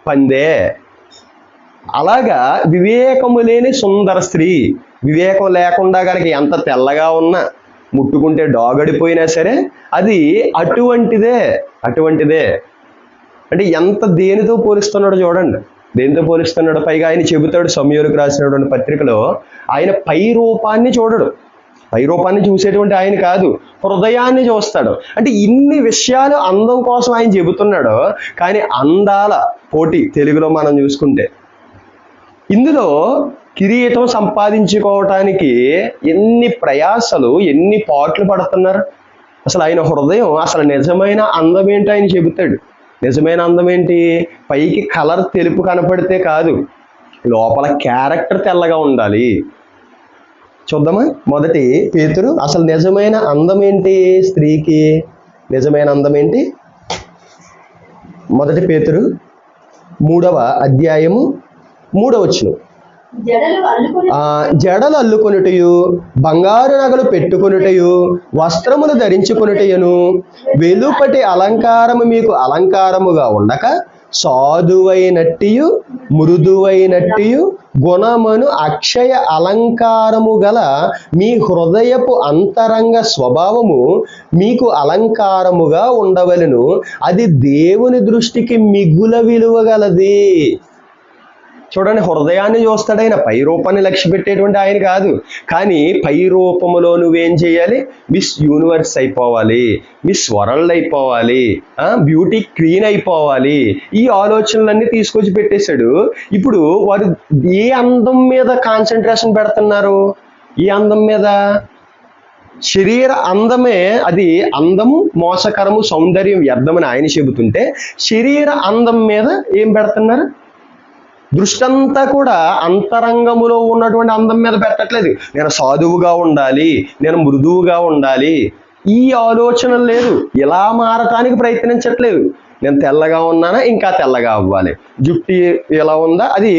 పందే. అలాగా వివేకము లేని సుందర స్త్రీ, వివేకం లేకుండా కనుక ఎంత తెల్లగా ఉన్నా, ముట్టుకుంటే డాగడిపోయినా సరే అది అటువంటిదే. అంటే ఎంత దేనితో పోలిస్తున్నాడో చూడండి. దేనితో పోలిస్తున్నాడు? పైగా ఆయన చెబుతాడు సమూయేలుకు రాసినటువంటి పత్రికలో, ఆయన పై రూపాన్ని చూడడు. పై రూపాన్ని చూసేటువంటి ఆయన కాదు, హృదయాన్ని చూస్తాడు. అంటే ఇన్ని విషయాలు అందం కోసం ఆయన చెబుతున్నాడు. కానీ అందాల పోటీ తెలుగులో మనం చూసుకుంటే ఇందులో కిరీటం సంపాదించుకోవటానికి ఎన్ని ప్రయాసలు, ఎన్ని పాట్లు పడుతున్నారు. అసలు ఆయన హృదయం, అసలు నిజమైన అందం ఏంటి ఆయన చెబుతాడు. నిజమైన అందం ఏంటి? పైకి కలర్ తెలుపు కనపడితే కాదు, లోపల క్యారెక్టర్ తెల్లగా ఉండాలి. చూద్దామా? మొదటి పేతురు, అసలు నిజమైన అందం ఏంటి? స్త్రీకి నిజమైన అందం ఏంటి? మొదటి పేతురు 3వ అధ్యాయము 3వ వచనం. జడలు అల్లుకొనుటయు, బంగారు నగలు పెట్టుకొనుటయు, వస్త్రములు ధరించుకొనుటయును, వెలుపటి అలంకారము మీకు అలంకారముగా ఉండక సాధువైనట్టియు మృదువైనట్టియు గుణమును అక్షయ అలంకారము గల మీ హృదయపు అంతరంగ స్వభావము మీకు అలంకారముగా ఉండవలెను. అది దేవుని దృష్టికి మిగుల విలువ గలది. చూడండి, హృదయాన్ని చూస్తాడు ఆయన, పై రూపాన్ని లక్ష్య పెట్టేటువంటి ఆయన కాదు. కానీ పై రూపములో నువ్వేం చేయాలి? మిస్ యూనివర్స్ అయిపోవాలి, మిస్ వరల్డ్ అయిపోవాలి, బ్యూటీ క్వీన్ అయిపోవాలి. ఈ ఆలోచనలన్నీ తీసుకొచ్చి పెట్టేశాడు. ఇప్పుడు వారు ఏ అందం మీద కాన్సన్ట్రేషన్ పెడుతున్నారు? ఈ అందం మీద, శరీర అందమే. అది అందము మోసకరము, సౌందర్యం వ్యర్థమని ఆయన చెబుతుంటే శరీర అందం మీద ఏం పెడుతున్నారు? దృష్టి అంతా కూడా అంతరంగములో ఉన్నటువంటి అందం మీద పెట్టట్లేదు. నేను సాధువుగా ఉండాలి, నేను మృదువుగా ఉండాలి, ఈ ఆలోచన లేదు. ఇలా మారటానికి ప్రయత్నించట్లేదు. నేను తెల్లగా ఉన్నానా, ఇంకా తెల్లగా అవ్వాలి. జుట్టు ఎలా ఉందా, అది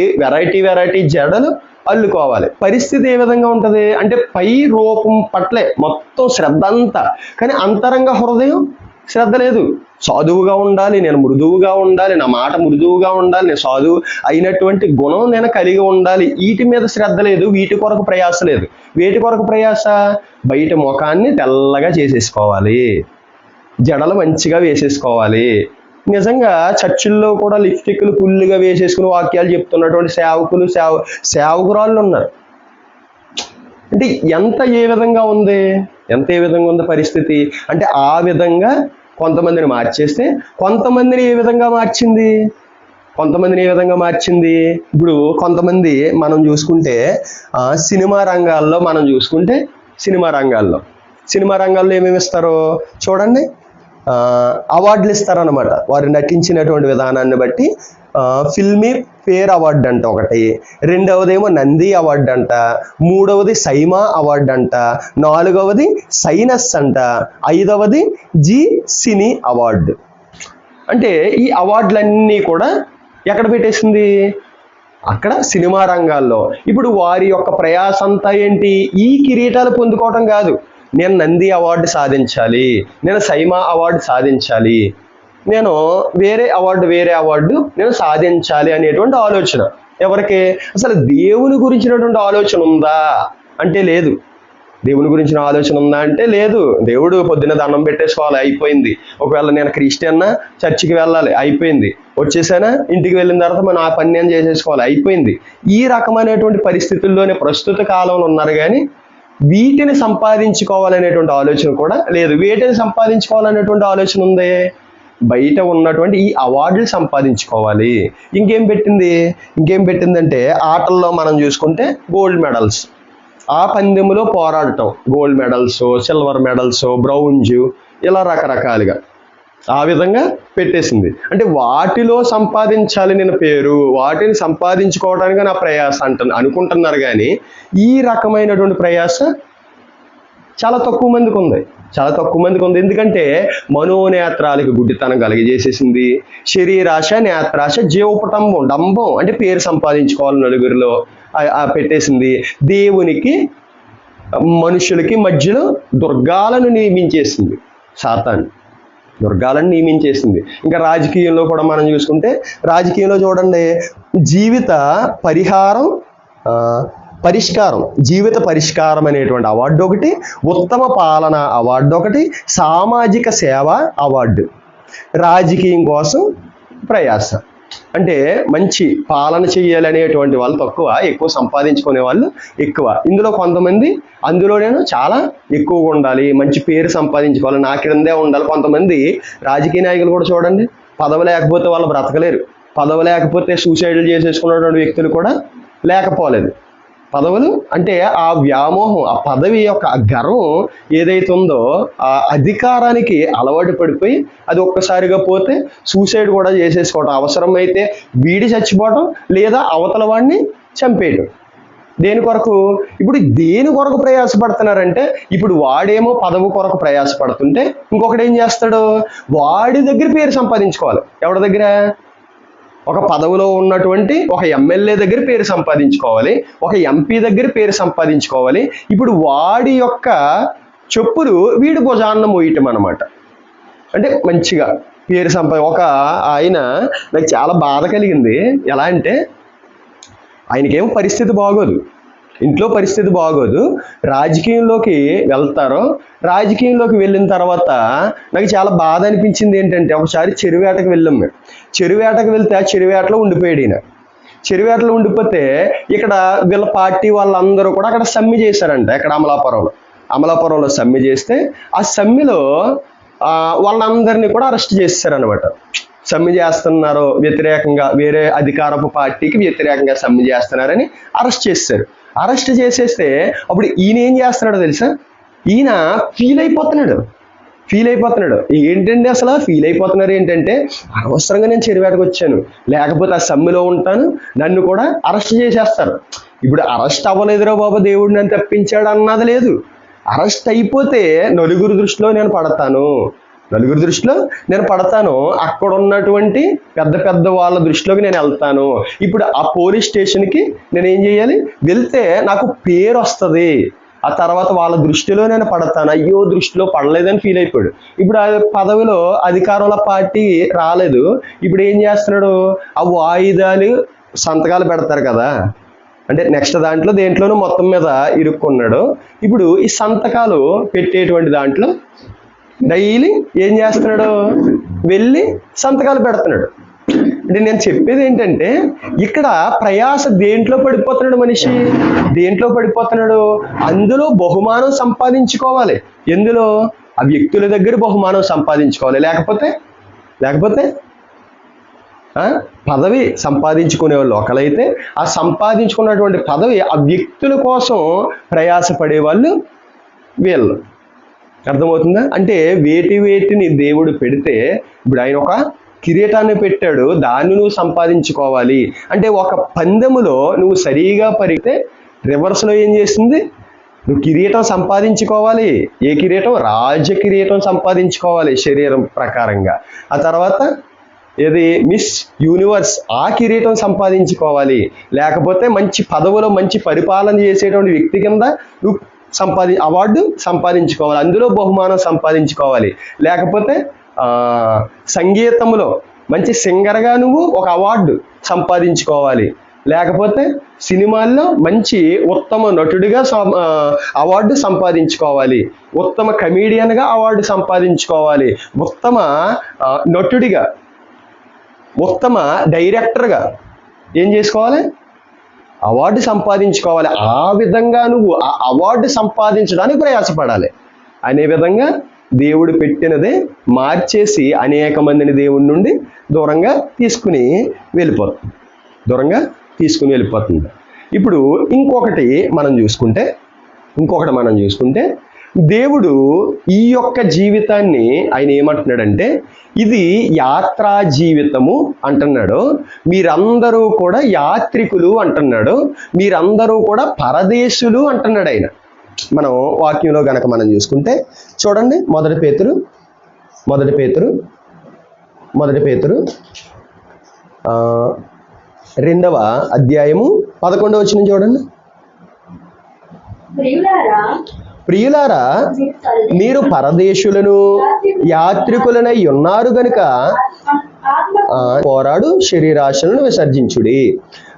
వెరైటీ జడలు అల్లుకోవాలి. పరిస్థితి ఏ విధంగా ఉంటుంది అంటే పై రూపం పట్లే మొత్తం శ్రద్ధ అంతా, కానీ అంతరంగ హృదయం శ్రద్ధ లేదు. సాధువుగా ఉండాలి, నేను మృదువుగా ఉండాలి, నా మాట మృదువుగా ఉండాలి, నేను సాధువు అయినటువంటి గుణం నేను కలిగి ఉండాలి. వీటి మీద శ్రద్ధ లేదు, వీటి కొరకు ప్రయాస లేదు. వేటి కొరకు ప్రయాస? బయట ముఖాన్ని తెల్లగా చేసేసుకోవాలి, జడలు మంచిగా వేసేసుకోవాలి. నిజంగా చర్చిల్లో కూడా లిప్స్టిక్లు ఫుల్గా వేసేసుకుని వాక్యాలు చెప్తున్నటువంటి సేవకురాళ్ళు ఉన్నారు. అంటే ఏ విధంగా ఉంది పరిస్థితి అంటే ఆ విధంగా కొంతమందిని మార్చేస్తే కొంతమందిని ఏ విధంగా మార్చింది? ఇప్పుడు కొంతమంది మనం చూసుకుంటే సినిమా రంగాల్లో ఏమేమి ఇస్తారో చూడండి. అవార్డులు ఇస్తారనమాట. వారు నటించినటువంటి విధానాన్ని బట్టి ఫిల్మీ ఫేర్ అవార్డు అంట ఒకటి, రెండవదేమో నంది అవార్డు అంట, మూడవది సైమా అవార్డు అంట, నాలుగవది సైనస్ అంట, ఐదవది జీ సినీ అవార్డు. అంటే ఈ అవార్డులన్నీ కూడా ఎక్కడ పెట్టేసింది? అక్కడ సినిమా రంగాల్లో. ఇప్పుడు వారి యొక్క ప్రయాస అంతా ఏంటి? ఈ కిరీటాలు పొందుకోవటం కాదు. నేను నంది అవార్డు సాధించాలి, నేను సైమా అవార్డు సాధించాలి, నేను వేరే అవార్డు నేను సాధించాలి అనేటువంటి ఆలోచన. ఎవరికి? అసలు దేవుని గురించినటువంటి ఆలోచన ఉందా అంటే లేదు. దేవుని గురించిన ఆలోచన ఉందా అంటే లేదు. దేవుడు పొద్దున్న దండం పెట్టేసుకోవాలి, అయిపోయింది. ఒకవేళ నేను క్రిస్టియన్నా, చర్చికి వెళ్ళాలి, అయిపోయింది. వచ్చేసానా, ఇంటికి వెళ్ళిన తర్వాత మనం ఆ పని నేను చేసేసుకోవాలి, అయిపోయింది. ఈ రకమైనటువంటి పరిస్థితుల్లోనే ప్రస్తుత కాలంలో ఉన్నారు. కానీ వీటిని సంపాదించుకోవాలనేటువంటి ఆలోచన కూడా లేదు. వీటిని సంపాదించుకోవాలనేటువంటి ఆలోచన ఉంది. బయట ఉన్నటువంటి ఈ అవార్డులు సంపాదించుకోవాలి. ఇంకేం పెట్టిందంటే ఆటల్లో మనం చూసుకుంటే గోల్డ్ మెడల్స్, ఆ పందెంలో పోరాడటం, gold medals, silver medals, bronze, ఇలా రకరకాలుగా ఆ విధంగా పెట్టేసింది. అంటే వాటిలో సంపాదించాలి నేను పేరు, వాటిని సంపాదించుకోవడానికి నా ప్రయాస అనుకుంటున్నారు. కానీ ఈ రకమైనటువంటి ప్రయాస చాలా తక్కువ మందికి ఉంది, చాలా తక్కువ మందికి ఉంది. ఎందుకంటే మనోనేత్రాలకు గుడ్డితనం కలిగజేసేసింది. శరీరాశ, నేత్రాశ, జీవోపటంబం, డంబం అంటే పేరు సంపాదించుకోవాలి నలుగురిలో పెట్టేసింది. దేవునికి మనుషులకి మధ్యలో దుర్గాలను నియమించేసింది సాతాను, దుర్గాలను నియమించేసింది. ఇంకా రాజకీయంలో కూడా మనం చూసుకుంటే, రాజకీయంలో చూడండి, జీవిత పరిష్కారం, జీవిత పరిష్కారం అనేటువంటి అవార్డు ఒకటి, ఉత్తమ పాలన అవార్డు ఒకటి, సామాజిక సేవ అవార్డు. రాజకీయం కోసం ప్రయాస అంటే మంచి పాలన చేయాలనేటువంటి వాళ్ళు తక్కువ, ఎక్కువ సంపాదించుకునే వాళ్ళు ఎక్కువ. ఇందులో కొంతమంది అందులోనేమో చాలా ఎక్కువగా ఉండాలి, మంచి పేరు సంపాదించుకోవాలి, నా క్రిందే ఉండాలి. కొంతమంది రాజకీయ నాయకులు కూడా చూడండి, పదవి లేకపోతే వాళ్ళు బ్రతకలేరు, పదవి లేకపోతే సూసైడ్లు చేసేసుకున్నటువంటి వ్యక్తులు కూడా లేకపోలేదు. పదవులు అంటే ఆ వ్యామోహం, ఆ పదవి యొక్క గర్వం ఏదైతే ఉందో, ఆ అధికారానికి అలవాటు పడిపోయి అది ఒక్కసారిగా పోతే సూసైడ్ కూడా చేసేసుకోవడం, అవసరమైతే వీడి చచ్చిపోవటం, లేదా అవతల వాడిని చంపేయటం. దేని కొరకు? ఇప్పుడు దేని కొరకు ప్రయాసపడుతున్నారంటే, ఇప్పుడు వాడేమో పదవి కొరకు ప్రయాసపడుతుంటే ఇంకొకటి ఏం చేస్తాడు, వాడి దగ్గర పేరు సంపాదించుకోవాలి. ఎవరి దగ్గర? ఒక పదవిలో ఉన్నటువంటి ఒక ఎమ్మెల్యే దగ్గర పేరు సంపాదించుకోవాలి, ఒక ఎంపీ దగ్గర పేరు సంపాదించుకోవాలి. ఇప్పుడు వాడి యొక్క చెప్పులు వీడి భుజాన్న మోయటం అన్నమాట. అంటే మంచిగా పేరు ఒక ఆయన, నాకు చాలా బాధ కలిగింది. ఎలా అంటే, ఆయనకేమో పరిస్థితి బాగోదు, ఇంట్లో పరిస్థితి బాగోదు, రాజకీయంలోకి వెళ్తారు. రాజకీయంలోకి వెళ్ళిన తర్వాత నాకు చాలా బాధ అనిపించింది. ఏంటంటే, ఒకసారి చెరువేటకు వెళ్ళాం మేము. చెరువేటకు వెళ్తే ఆ చెరువేటలో ఉండిపోయాడు ఈయన. చెరువేటలో ఉండిపోతే ఇక్కడ వీళ్ళ పార్టీ వాళ్ళందరూ కూడా అక్కడ సమ్మె చేశారంట. ఇక్కడ అమలాపురంలో సమ్మె చేస్తే ఆ సమ్మెలో వాళ్ళందరినీ కూడా అరెస్ట్ చేశారనమాట. సమ్మె చేస్తున్నారు వ్యతిరేకంగా, వేరే అధికారపు పార్టీకి వ్యతిరేకంగా సమ్మె చేస్తున్నారని అరెస్ట్ చేశారు. అరెస్ట్ చేసేస్తే అప్పుడు ఈయన ఏం చేస్తున్నాడో తెలుసా? ఈయన ఫీల్ అయిపోతున్నాడు. ఏంటంటే అసలు ఫీల్ అయిపోతున్నారు ఏంటంటే, అనవసరంగా నేను చెరువేటకు వచ్చాను, లేకపోతే ఆ సమ్మెలో ఉంటాను, నన్ను కూడా అరెస్ట్ చేసేస్తారు. ఇప్పుడు అరెస్ట్ అవ్వలేదురా బాబు, దేవుడు నన్ను తప్పించాడు అన్నది లేదు. అరెస్ట్ అయిపోతే నలుగురు దృష్టిలో నేను పడతాను, అక్కడ ఉన్నటువంటి పెద్ద పెద్ద వాళ్ళ దృష్టిలోకి నేను వెళ్తాను. ఇప్పుడు ఆ పోలీస్ స్టేషన్కి నేను ఏం చేయాలి? వెళ్తే నాకు పేరు వస్తుంది, ఆ తర్వాత వాళ్ళ దృష్టిలో నేను పడతాను. అయ్యో, దృష్టిలో పడలేదని ఫీల్ అయిపోయాడు. ఇప్పుడు ఆ పదవిలో అధికారంలో పార్టీ రాలేదు. ఇప్పుడు ఏం చేస్తున్నాడు? ఆ వాయిదాలు సంతకాలు పెడతారు కదా, అంటే నెక్స్ట్ దేంట్లోనూ మొత్తం మీద ఇరుక్కున్నాడు. ఇప్పుడు ఈ సంతకాలు పెట్టేటువంటి దాంట్లో డైలీ ఏం చేస్తున్నాడు? వెళ్ళి సంతకాలు పెడుతున్నాడు. అంటే నేను చెప్పేది ఏంటంటే, ఇక్కడ ప్రయాస దేంట్లో పడిపోతున్నాడు మనిషి? అందులో బహుమానం సంపాదించుకోవాలి. ఎందులో? ఆ వ్యక్తుల దగ్గర బహుమానం సంపాదించుకోవాలి. లేకపోతే పదవి సంపాదించుకునే వాళ్ళు ఒకలైతే, ఆ సంపాదించుకున్నటువంటి పదవి ఆ వ్యక్తుల కోసం ప్రయాసపడే వాళ్ళు వీళ్ళు. అర్థమవుతుందా? అంటే వేటిని దేవుడు పెడితే, ఇప్పుడు ఆయన ఒక కిరీటాన్ని పెట్టాడు, దాన్ని నువ్వు సంపాదించుకోవాలి. అంటే ఒక పందెములో నువ్వు సరిగా పరిగితే రివర్స్లో ఏం చేస్తుంది? నువ్వు కిరీటం సంపాదించుకోవాలి. ఏ కిరీటం? రాజ కిరీటం సంపాదించుకోవాలి శరీరం ప్రకారంగా. ఆ తర్వాత ఏది? మిస్ యూనివర్స్, ఆ కిరీటం సంపాదించుకోవాలి. లేకపోతే మంచి పదవులో మంచి పరిపాలన చేసేటువంటి వ్యక్తి కింద నువ్వు అవార్డు సంపాదించుకోవాలి, అందులో బహుమానం సంపాదించుకోవాలి. లేకపోతే సంగీతంలో మంచి సింగర్గా నువ్వు ఒక అవార్డు సంపాదించుకోవాలి. లేకపోతే సినిమాల్లో మంచి ఉత్తమ నటుడిగా అవార్డు సంపాదించుకోవాలి. ఉత్తమ కమీడియన్గా అవార్డు సంపాదించుకోవాలి. ఉత్తమ నటుడిగా, ఉత్తమ డైరెక్టర్గా ఏం చేసుకోవాలి? అవార్డు సంపాదించుకోవాలి. ఆ విధంగా నువ్వు ఆ అవార్డు సంపాదించడానికి ప్రయాసపడాలి. అనే విధంగా దేవుడు పెట్టినదే మార్చేసి అనేక మందిని దేవుడి నుండి దూరంగా తీసుకుని వెళ్ళిపోతుంది. ఇప్పుడు ఇంకొకటి మనం చూసుకుంటే, ఇంకొకటి మనం చూసుకుంటే దేవుడు ఈ యొక్క జీవితాన్ని ఆయన ఏమంటున్నాడంటే ఇది యాత్రా జీవితము అంటున్నాడు. మీరందరూ కూడా యాత్రికులు అంటున్నాడు. మీరందరూ కూడా పరదేశులు అంటున్నాడు ఆయన. మనం వాక్యంలో గనక మనం చూసుకుంటే చూడండి, మొదటి పేతురు 2వ అధ్యాయము 11వ వచనం చూడండి. ప్రియులారా మీరు పరదేశులను యాత్రికులనై ఉన్నారు గనుక పోరాడు శరీరాశలను విసర్జించుడి.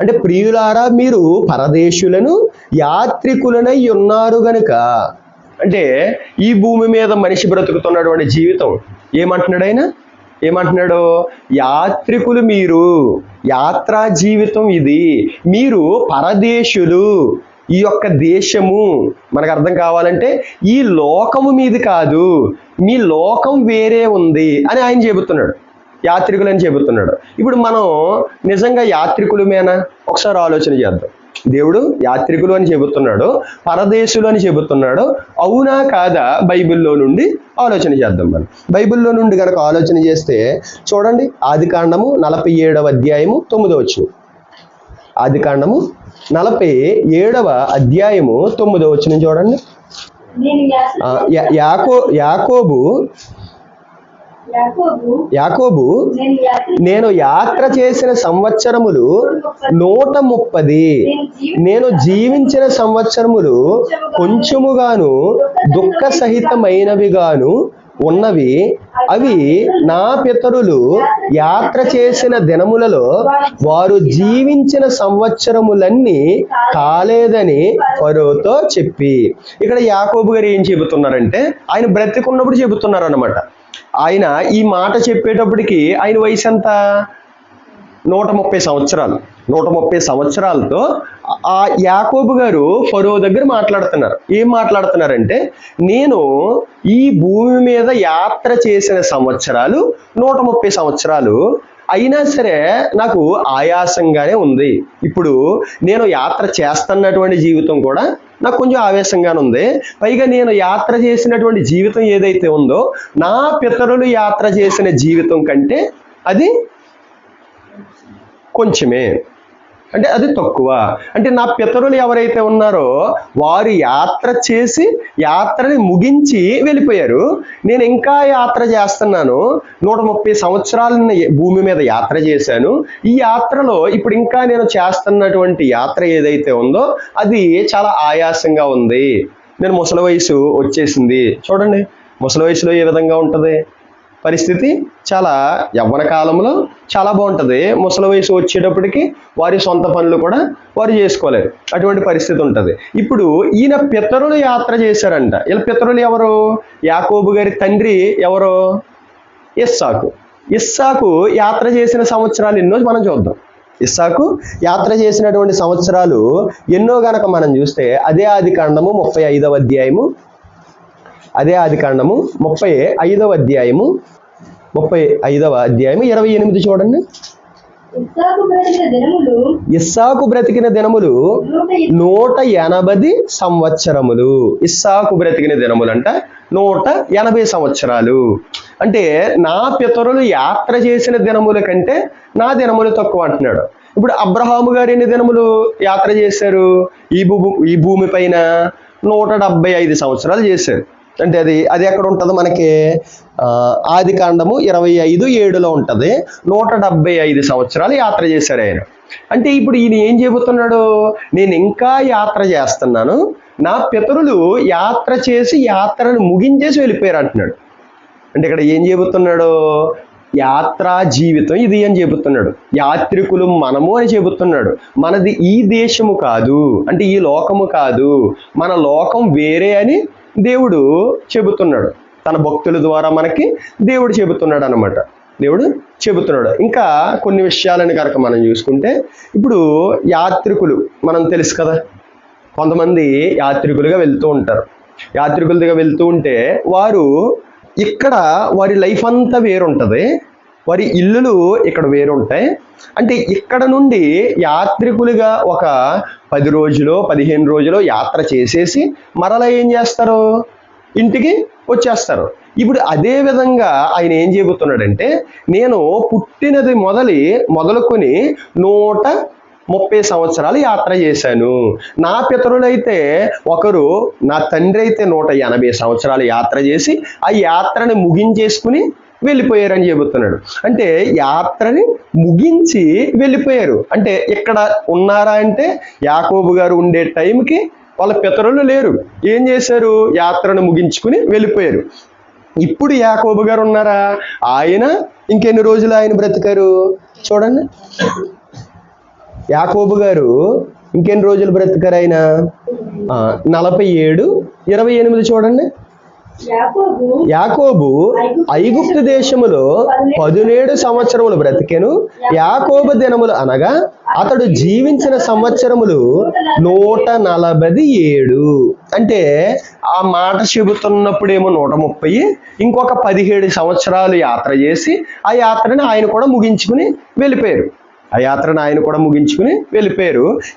అంటే ప్రియులారా మీరు పరదేశులను యాత్రికులనై ఉన్నారు గనుక, అంటే ఈ భూమి మీద మనిషి బ్రతుకుతున్నటువంటి జీవితం ఏమంటున్నాడు ఆయన? ఏమంటున్నాడు? యాత్రికులు మీరు, యాత్రా జీవితం ఇది. మీరు పరదేశులు. ఈ యొక్క దేశము మనకు అర్థం కావాలంటే ఈ లోకము మీది కాదు, మీ లోకం వేరే ఉంది అని ఆయన చెబుతున్నాడు. యాత్రికులు అని చెబుతున్నాడు. ఇప్పుడు మనం నిజంగా యాత్రికులమేనా? ఒకసారి ఆలోచన చేద్దాం. దేవుడు యాత్రికులు అని చెబుతున్నాడు, పరదేశులు అని చెబుతున్నాడు. అవునా కాదా? బైబిల్లో నుండి ఆలోచన చేద్దాం. మనం బైబిల్లో నుండి కనుక ఆలోచన చేస్తే చూడండి, ఆదికాండము 47వ అధ్యాయము 9వ వచనం. ఆదికాండము 47వ అధ్యాయము 9వ వచనం చూడండి. యాకోబు నేను యాత్ర చేసిన సంవత్సరములు 130, నేను జీవించిన సంవత్సరములు కొంచెముగాను దుఃఖ సహితమైనవిగాను ఉన్నవి. అవి నా పితరులు యాత్ర చేసిన దినములలో వారు జీవించిన సంవత్సరములన్నీ కాలేదని ఫరోతో చెప్పి. ఇక్కడ యాకోబు గారు ఏం చెబుతున్నారంటే ఆయన బ్రతికున్నప్పుడు చెబుతున్నారు అన్నమాట. ఆయన ఈ మాట చెప్పేటప్పటికి ఆయన వయసు ఎంత? 130 సంవత్సరాలు. 130 సంవత్సరాలతో ఆ యాకోబు గారు ఫరో దగ్గర మాట్లాడుతున్నారు. ఏం మాట్లాడుతున్నారంటే, నేను ఈ భూమి మీద యాత్ర చేసిన సంవత్సరాలు 130 సంవత్సరాలు, అయినా సరే నాకు ఆయాసంగానే ఉంది. ఇప్పుడు నేను యాత్ర చేస్తున్నటువంటి జీవితం కూడా నాకు కొంచెం ఆవేశంగానే ఉంది. పైగా నేను యాత్ర చేసినటువంటి జీవితం ఏదైతే ఉందో నా పితరులు యాత్ర చేసిన జీవితం కంటే అది కొంచెమే, అంటే అది తక్కువ. అంటే నా పితరులు ఎవరైతే ఉన్నారో వారు యాత్ర చేసి యాత్రని ముగించి వెళ్ళిపోయారు. నేను ఇంకా యాత్ర చేస్తున్నాను. 130 సంవత్సరాలని భూమి మీద యాత్ర చేశాను. ఈ యాత్రలో ఇప్పుడు ఇంకా నేను చేస్తున్నటువంటి యాత్ర ఏదైతే ఉందో అది చాలా ఆయాసంగా ఉంది. నేను ముసలి వయసు వచ్చేసింది. చూడండి, ముసలి వయసులో ఏ విధంగా ఉంటుంది పరిస్థితి? చాలా యవ్వన కాలంలో చాలా బాగుంటుంది. ముసలి వయసు వచ్చేటప్పటికి వారి సొంత పనులు కూడా వారు చేసుకోలేరు, అటువంటి పరిస్థితి ఉంటుంది. ఇప్పుడు ఈయన పితరులు యాత్ర చేశారంట. వీళ్ళ పితరులు ఎవరు? యాకోబు గారి తండ్రి ఎవరు? ఇస్సాకు యాత్ర చేసిన సంవత్సరాలు ఎన్నో మనం చూద్దాం. ఇస్సాకు యాత్ర చేసినటువంటి సంవత్సరాలు ఎన్నో గనక మనం చూస్తే అదే ఆదికాండము 35వ అధ్యాయము, 35వ అధ్యాయము 28 చూడండి. ఇస్సాకు బ్రతికిన దినములు 180 సంవత్సరములు. ఇస్సాకు బ్రతికిన దినములు అంట 180 సంవత్సరాలు. అంటే నా పితరులు యాత్ర చేసిన దినముల కంటే నా దినములు తక్కువ అంటున్నాడు. ఇప్పుడు అబ్రహాము గారు ఎన్ని దినములు యాత్ర చేశారు? ఈ భూమి పైన 175 సంవత్సరాలు చేశారు. అంటే అది ఎక్కడ ఉంటుంది మనకి? ఆదికాండము 25:7 ఉంటుంది. 175 సంవత్సరాలు యాత్ర చేశారు ఆయన. అంటే ఇప్పుడు ఈయన ఏం చెబుతున్నాడు? నేను ఇంకా యాత్ర చేస్తున్నాను, నా పితరులు యాత్ర చేసి యాత్రను ముగించేసి వెళ్ళిపోయారు అంటున్నాడు. అంటే ఇక్కడ ఏం చెబుతున్నాడు? యాత్రా జీవితం ఇది అని చెబుతున్నాడు. యాత్రికులు మనము అని చెబుతున్నాడు. మనది ఈ దేశము కాదు, అంటే ఈ లోకము కాదు, మన లోకం వేరే అని దేవుడు చెబుతున్నాడు. తన భక్తుల ద్వారా మనకి దేవుడు చెబుతున్నాడు అన్నమాట. దేవుడు చెబుతున్నాడు. ఇంకా కొన్ని విషయాలను కనుక మనం చూసుకుంటే, ఇప్పుడు యాత్రికులు మనం తెలుసు కదా, కొంతమంది యాత్రికులుగా వెళ్తూ ఉంటారు. యాత్రికులుగా వెళ్తూ ఉంటే వారు ఇక్కడ వారి లైఫ్ అంతా వేరుంటుంది, వారి ఇల్లులు ఇక్కడ వేరుంటాయి, అంటే ఇక్కడ నుండి యాత్రికులుగా ఒక 10 రోజులు 15 రోజులు యాత్ర చేసేసి మరలా ఏం చేస్తారు, ఇంటికి వచ్చేస్తారు. ఇప్పుడు అదే విధంగా ఆయన ఏం చెబుతున్నాడంటే, నేను పుట్టినది మొదలుకొని 130 సంవత్సరాలు యాత్ర చేశాను. నా పితరులైతే ఒకరు, నా తండ్రి అయితే 180 సంవత్సరాలు యాత్ర చేసి ఆ యాత్రని ముగించేసుకుని వెళ్ళిపోయారని చెబుతున్నాడు. అంటే యాత్రని ముగించి వెళ్ళిపోయారు. అంటే ఇక్కడ ఉన్నారా అంటే యాకోబు గారు ఉండే టైంకి వాళ్ళ పితరులు లేరు. ఏం చేశారు, యాత్రను ముగించుకుని వెళ్ళిపోయారు. ఇప్పుడు యాకోబు గారు ఉన్నారా, ఆయన ఇంకెన్ని రోజులు ఆయన బ్రతికారు చూడండి. యాకోబు గారు ఇంకెన్ని రోజులు బ్రతికారు ఆయన, 47:28 చూడండి. యాకోబు ఐగుప్తు దేశములో 17 సంవత్సరములు బ్రతికెను. యాకోబు దినములు అనగా అతడు జీవించిన సంవత్సరములు 147. అంటే ఆ మాట చెబుతున్నప్పుడేమో 130, ఇంకొక 17 సంవత్సరాలు యాత్ర చేసి ఆ యాత్రని ఆయన కూడా ముగించుకుని వెళ్ళిపోయారు.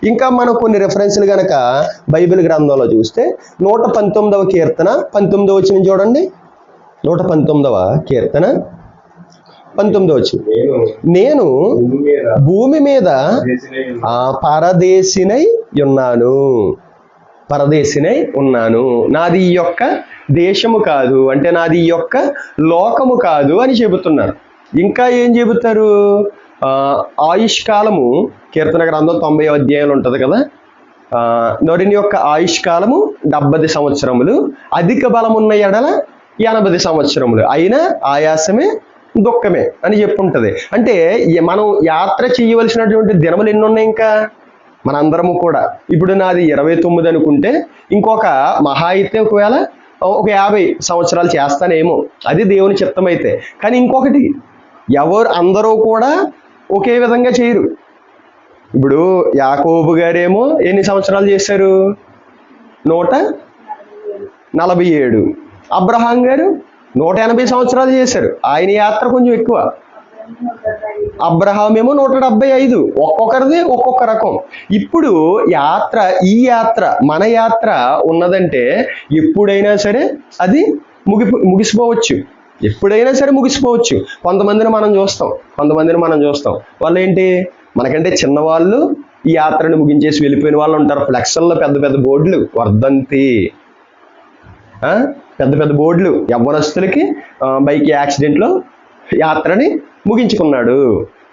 ఇంకా మనం కొన్ని రెఫరెన్స్లు కనుక బైబిల్ గ్రంథంలో చూస్తే 119వ కీర్తన 19వ వచనం చూడండి. 119వ కీర్తన 19వ వచనం, నేను భూమి మీద పరదేశినై ఉన్నాను, నాది ఈ యొక్క దేశము కాదు, అంటే నాది ఈ యొక్క లోకము కాదు అని చెబుతున్నారు. ఇంకా ఏం చెబుతారు, ఆయుష్కాలము కీర్తన గ్రంథం 90వ అధ్యాయంలో ఉంటుంది కదా, నరుని యొక్క ఆయుష్కాలము 70 సంవత్సరములు, అధిక బలమున్న ఎడల 80 సంవత్సరములు, అయినా ఆయాసమే దుఃఖమే అని చెప్పుంటది. అంటే మనం యాత్ర చేయవలసినటువంటి దినములు ఎన్ని ఉన్నాయి ఇంకా మనందరము కూడా. ఇప్పుడు నాది 29 అనుకుంటే ఇంకొక మహా అయితే ఒకవేళ ఒక 50 సంవత్సరాలు చేస్తానేమో, అది దేవుని చిత్తం అయితే. కానీ ఇంకొకటి, అందరూ కూడా ఒకే విధంగా చేయరు. ఇప్పుడు యాకోబు గారేమో ఎన్ని సంవత్సరాలు చేశారు, 147. అబ్రహాం గారు 180 సంవత్సరాలు చేశారు. ఆయన యాత్ర కొంచెం ఎక్కువ. అబ్రహాం ఏమో 175. ఒక్కొక్కరిది ఒక్కొక్క రకం. ఇప్పుడు ఈ యాత్ర మన యాత్ర ఉన్నదంటే ఎప్పుడైనా సరే అది ముగిసిపోవచ్చు. ఎప్పుడైనా సరే ముగిసిపోవచ్చు. కొంతమందిని మనం చూస్తాం, వాళ్ళు ఏంటి, మనకంటే చిన్నవాళ్ళు ఈ యాత్రను ముగించేసి వెళ్ళిపోయిన వాళ్ళు ఉంటారు. ఫ్లెక్స్ల్లో పెద్ద పెద్ద బోర్డులు, వర్ధంతి, పెద్ద బోర్డులు, యవ్వనస్తులకి బైక్ యాక్సిడెంట్లో యాత్రని ముగించుకున్నాడు,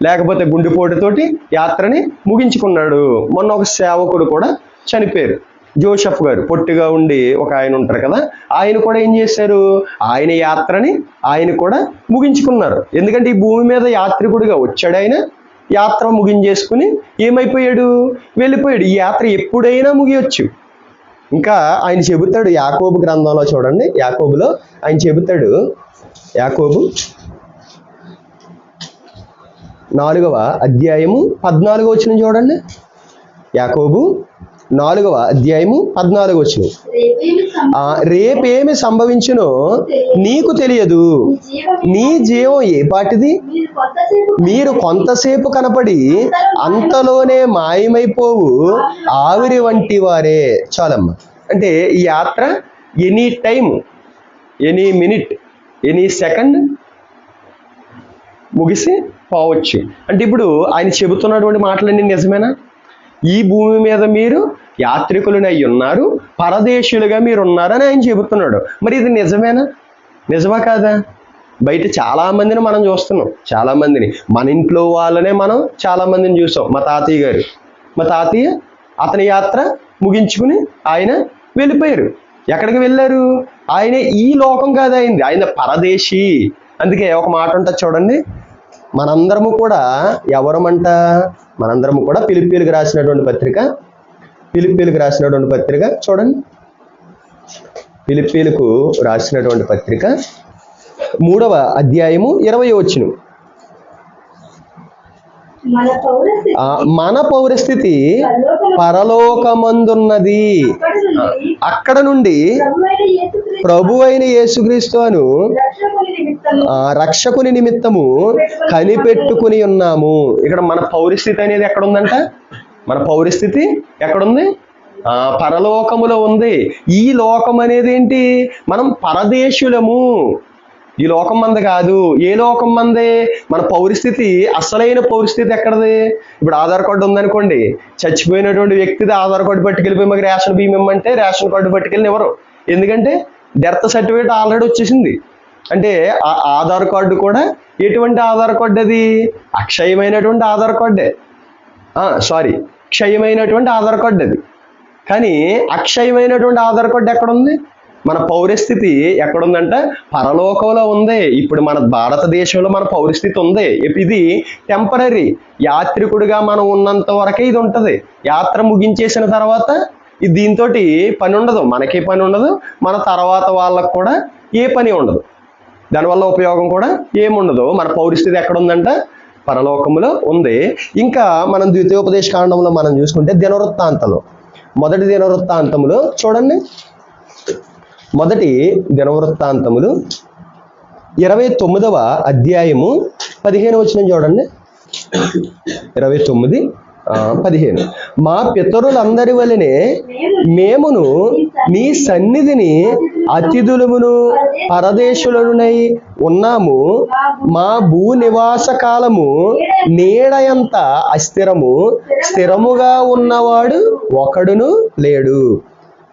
లేకపోతే గుండెపోటుతోటి యాత్రని ముగించుకున్నాడు. మొన్న ఒక సేవకుడు కూడా చనిపోయారు, జోసెఫ్ గారు, పొట్టిగా ఉండి ఒక ఆయన ఉంటారు కదా, ఆయన కూడా ఏం చేశారు, ఆయన యాత్రని ఆయన కూడా ముగించుకున్నారు. ఎందుకంటే ఈ భూమి మీద యాత్రికుడిగా వచ్చాడు, ఆయన యాత్ర ముగించేసుకుని ఏమైపోయాడు, వెళ్ళిపోయాడు. ఈ యాత్ర ఎప్పుడైనా ముగియొచ్చు. ఇంకా ఆయన చెబుతాడు యాకోబు గ్రంథంలో చూడండి, యాకోబులో ఆయన చెబుతాడు, యాకోబు 4వ అధ్యాయము 14వ వచనం చూడండి. యాకోబు 4వ అధ్యాయము 14వ వచనం, రేపేమి సంభవించునో నీకు తెలియదు, నీ జీవం ఏ పాటిది, మీరు కొంతసేపు కనపడి అంతలోనే మాయమైపోవు ఆవిరి వంటి వారే. చాలమ్మా. అంటే ఈ యాత్ర any time, any minute, any second ముగిసి పోవచ్చు. అంటే ఇప్పుడు ఆయన చెబుతున్నటువంటి మాటలన్నీ నిజమేనా? ఈ భూమి మీద మీరు యాత్రికులనై ఉన్నారు, పరదేశులుగా మీరు ఉన్నారని ఆయన చెబుతున్నాడు. మరి ఇది నిజమా కాదా? బయట చాలా మందిని మనం చూస్తున్నాం, చాలా మందిని, మన ఇంట్లో వాళ్ళనే మనం చాలా మందిని చూసాం. మా తాతయ్య అతని యాత్ర ముగించుకుని ఆయన వెళ్ళిపోయారు. ఎక్కడికి వెళ్ళారు? ఆయన ఈ లోకం కాదు, ఆయన పరదేశీ. అందుకే ఒక మాట ఉంటుంది చూడండి, మనందరము కూడా ఎవరమంట, మనందరము కూడా ఫిలిప్పీలకు రాసినటువంటి పత్రిక చూడండి. ఫిలిప్పీలకు రాసినటువంటి పత్రిక 3వ అధ్యాయము 20వ వచనం. మన పౌరస్థితి మన పౌరస్థితి పరలోకము పరలోకమందున్నది. అక్కడ నుండి అక్కడ నుండి ప్రభువైన యేసుక్రీస్తు ప్రభు అయిన యేసుక్రీస్తు అను రక్షకుని నిమిత్తము రక్షకుని నిమిత్తము కనిపెట్టుకుని ఉన్నాము. ఇక్కడ మన పౌరస్థితి అనేది ఎక్కడ ఉందంట? మన పౌరస్థితి ఎక్కడుంది? పరలోకములో ఉంది. ఈ లోకం అనేది ఏంటి? మనం పరదేశులము. ఈ లోకం మంది కాదు. ఏ లోకం మంది? మన పౌరస్థితి, అసలైన పౌరస్థితి ఎక్కడది? ఇప్పుడు ఆధార్ కార్డు ఉందనుకోండి, చచ్చిపోయినటువంటి వ్యక్తిది ఆధార్ కార్డు పట్టుకెళ్ళిపోయి మాకు రేషన్ బియ్యం ఇమ్మంటే రేషన్ కార్డు పట్టుకెళ్ళి ఎవరు? ఎందుకంటే డెత్ సర్టిఫికేట్ ఆల్రెడీ వచ్చేసింది. అంటే ఆ ఆధార్ కార్డు కూడా ఎటువంటి ఆధార్ కార్డు? అది అక్షయమైనటువంటి ఆధార్ కార్డే. క్షయమైనటువంటి ఆధార్ కార్డు అది. కానీ అక్షయమైనటువంటి ఆధార్ కార్డు ఎక్కడుంది? మన పౌరస్థితి ఎక్కడుందంట? పరలోకంలో ఉంది. ఇప్పుడు మన భారతదేశంలో మన పౌరస్థితి ఉంది. ఇది టెంపరీ. యాత్రికుడిగా మనం ఉన్నంత వరకే ఇది ఉంటుంది. యాత్ర ముగించేసిన తర్వాత దీంతో పని ఉండదు, మనకి పని ఉండదు, మన తర్వాత వాళ్ళకు కూడా ఏ పని ఉండదు, దానివల్ల ఉపయోగం కూడా ఏముండదు. మన పౌరస్థితి ఎక్కడుందంట? పరలోకములో ఉంది. ఇంకా మనం ద్వితీయోపదేశ కాండంలో మనం చూసుకుంటే దినవృత్తాంతంలో, మొదటి దినవృత్తాంతములో చూడండి, మొదటి దినవృత్తాంతములు 29వ అధ్యాయము 15 వచనం చూడండి. 29:15 మా పితరులందరి వలనే మేమును నీ సన్నిధిని అతిథులమును పరదేశులనునై ఉన్నాము. మా భూ నివాస కాలము నీడయంత అస్థిరము, స్థిరముగా ఉన్నవాడు ఒకడును లేడు.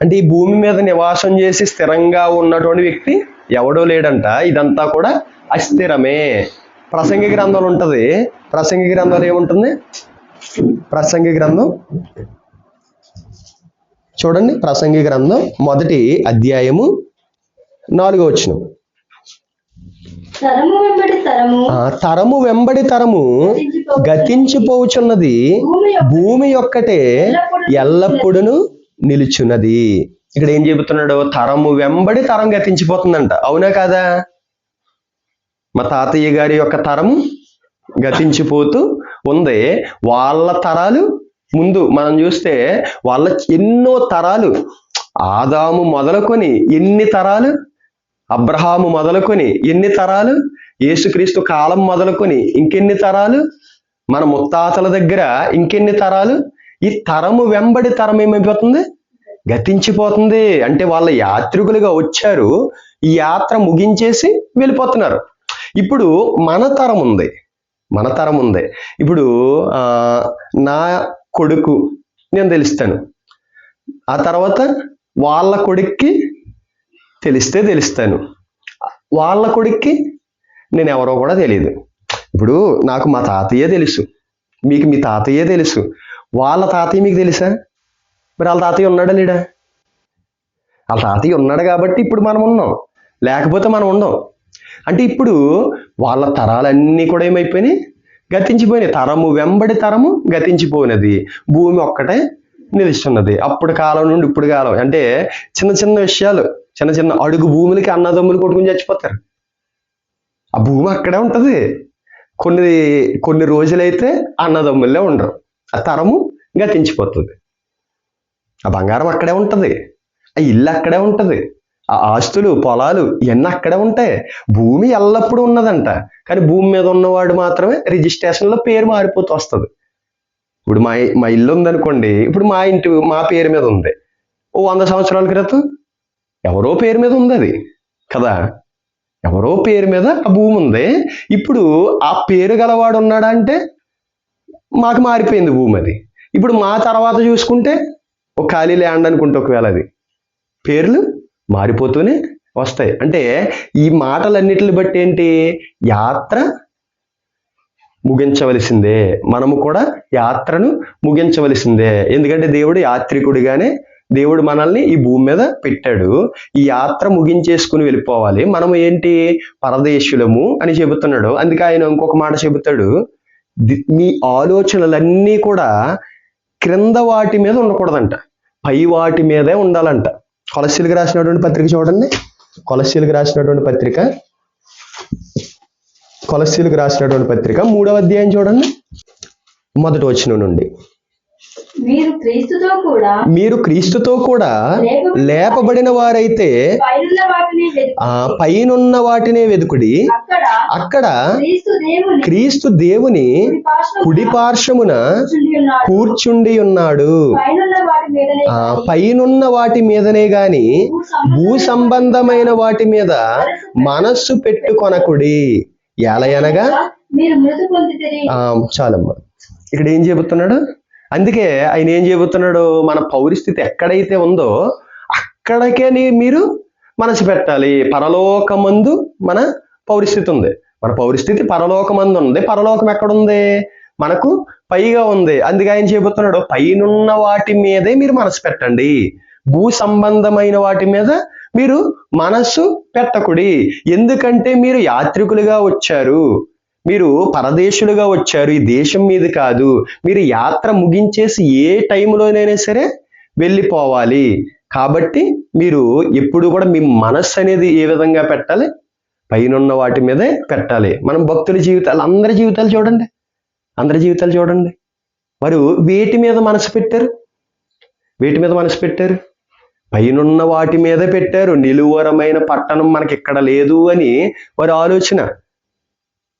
అంటే ఈ భూమి మీద నివాసం చేసి స్థిరంగా ఉన్నటువంటి వ్యక్తి ఎవడో లేడంట. ఇదంతా కూడా అస్థిరమే. ప్రసంగి గ్రంథంలో ఉంటుంది. ప్రసంగి గ్రంథంలో ఏముంటుంది? ప్రసంగి గ్రంథం చూడండి. ప్రసంగి గ్రంథం మొదటి అధ్యాయము 4వ వచనం. తరము వెంబడి తరము గతించిపోచున్నది, భూమి ఒక్కటే ఎల్లప్పుడూ నిలుచున్నది. ఇక్కడ ఏం చెబుతున్నాడు? తరము వెంబడి తరం గతించిపోతుందంట. అవునా కాదా? మా తాతయ్య గారి యొక్క తరం గతించిపోతూ ఉంది. వాళ్ళ తరాలు ముందు మనం చూస్తే వాళ్ళ ఎన్నో తరాలు, ఆదాము మొదలుకొని ఎన్ని తరాలు, అబ్రహాము మొదలుకొని ఎన్ని తరాలు, యేసుక్రీస్తు కాలం మొదలుకొని ఇంకెన్ని తరాలు, మన ముత్తాతల దగ్గర ఇంకెన్ని తరాలు. ఈ తరము వెంబడి తరం ఏమైపోతుంది? గతించిపోతుంది. అంటే వాళ్ళ యాత్రికులుగా వచ్చారు, ఈ యాత్ర ముగించేసి వెళ్ళిపోతున్నారు. ఇప్పుడు మన తరం ఉంది. ఇప్పుడు నా కొడుకు నేను తెలుస్తాను, ఆ తర్వాత వాళ్ళ కొడుక్కి తెలుస్తాను, వాళ్ళ కొడుక్కి నేను ఎవరో కూడా తెలియదు. ఇప్పుడు నాకు మా తాతయ్యే తెలుసు, మీకు మీ తాతయ్యే తెలుసు, వాళ్ళ తాతయ్య మీకు తెలుసా? మరి వాళ్ళ తాతయ్య ఉన్నాడా లేడా? వాళ్ళ తాతయ్య ఉన్నాడు కాబట్టి ఇప్పుడు మనం ఉన్నాం, లేకపోతే మనం ఉండం. అంటే ఇప్పుడు వాళ్ళ తరాలన్నీ కూడా ఏమైపోయినాయి? గతించిపోయినాయి. తరము వెంబడి తరము గతించిపోయినది, భూమి ఒక్కటే నిలుస్తున్నది. అప్పుడు కాలం నుండి ఇప్పుడు కాలం. అంటే చిన్న చిన్న విషయాలు, చిన్న చిన్న అడుగు భూములకి అన్నదమ్ములు కొట్టుకుని చచ్చిపోతారు. ఆ భూమి అక్కడే ఉంటది. కొన్ని రోజులైతే అన్నదమ్ములే ఉండరు. ఆ తరము గతించిపోతుంది. ఆ బంగారం అక్కడే ఉంటది, ఆ ఇల్లు అక్కడే ఉంటది, ఆ ఆస్తులు పొలాలు ఇవన్నీ అక్కడే ఉంటాయి. భూమి ఎల్లప్పుడూ ఉన్నదంట. కానీ భూమి మీద ఉన్నవాడు మాత్రమే రిజిస్ట్రేషన్లో పేరు మారిపోతూ వస్తుంది. ఇప్పుడు మా ఇల్లు ఉందనుకోండి, ఇప్పుడు మా పేరు మీద ఉంది. 100 సంవత్సరాల క్రితం ఎవరో పేరు మీద ఉంది అది కదా, ఎవరో పేరు మీద ఆ భూమి ఉంది. ఇప్పుడు ఆ పేరు గలవాడు ఉన్నాడా అంటే మాకు మారిపోయింది భూమి అది. ఇప్పుడు మా తర్వాత చూసుకుంటే ఒక ఖాళీ ల్యాండ్ అనుకుంటే ఒకవేళ అది పేర్లు మారిపోతూనే వస్తాయి. అంటే ఈ మాటలన్నిటిని బట్టి ఏంటి? యాత్ర ముగించవలసిందే. మనము కూడా యాత్రను ముగించవలసిందే. ఎందుకంటే దేవుడు యాత్రికుడిగానే దేవుడు మనల్ని ఈ భూమి మీద పెట్టాడు. ఈ యాత్ర ముగించేసుకుని వెళ్ళిపోవాలి. మనం ఏంటి? పరదేశులము అని చెబుతున్నాడు. అందుకే ఆయన ఇంకొక మాట చెబుతాడు, మీ ఆలోచనలన్నీ కూడా క్రింద వాటి మీద ఉండకూడదంట, పై వాటి మీదే ఉండాలంట. కొలస్సీలకు రాసినటువంటి పత్రిక చూడండి. కొలస్సీలకు రాసినటువంటి పత్రిక 3వ అధ్యాయం చూడండి. మొదటి వచనం నుండి. మీరు క్రీస్తుతో కూడా మీరు క్రీస్తుతో కూడా లేపబడిన వారైతే పైనున్న వాటిని పైనున్న వాటినే వెదుకుడి. అక్కడ అక్కడ క్రీస్తు దేవుని క్రీస్తు దేవుని కుడి కుడి పార్శ్వమున కూర్చుండి ఉన్నాడు. పైనున్న వాటి మీదనే పైనున్న వాటి మీదనే గాని భూ సంబంధమైన వాటి మీద మనస్సు పెట్టుకొనకుడి. ఎలయనగా మీరు మృతి పొందితిరి. చాలమ్మా, ఇక్కడ ఏం చెబుతున్నాడు? అందుకే ఆయన ఏం చెబుతున్నాడు? మన పౌరస్థితి ఎక్కడైతే ఉందో అక్కడికే మీరు మనసు పెట్టాలి. పరలోకమందు మన పౌరస్థితి ఉంది. మన పౌరస్థితి పరలోకమందు ఉంది. పరలోకం ఎక్కడుంది? మనకు పైగా ఉంది. అందుకే ఆయన చెబుతున్నాడు, పైనున్న వాటి మీదే మీరు మనసు పెట్టండి, భూ సంబంధమైన వాటి మీద మీరు మనస్సు పెట్టకుడి. ఎందుకంటే మీరు యాత్రికులుగా వచ్చారు, మీరు పరదేశులుగా వచ్చారు, ఈ దేశం మీద కాదు. మీరు యాత్ర ముగించేసి ఏ టైంలోనైనా సరే వెళ్ళిపోవాలి. కాబట్టి మీరు ఎప్పుడు కూడా మీ మనస్సు అనేది ఏ విధంగా పెట్టాలి? పైనున్న వాటి మీదే పెట్టాలి. మనం భక్తుల జీవితాలు, అందరి జీవితాలు చూడండి, అందరి జీవితాలు చూడండి. వారు వేటి మీద మనసు పెట్టారు? వేటి మీద మనసు పెట్టారు? పైనున్న వాటి మీద పెట్టారు. నిలువరమైన పట్టణం మనకి ఇక్కడ లేదు అని వారి ఆలోచన.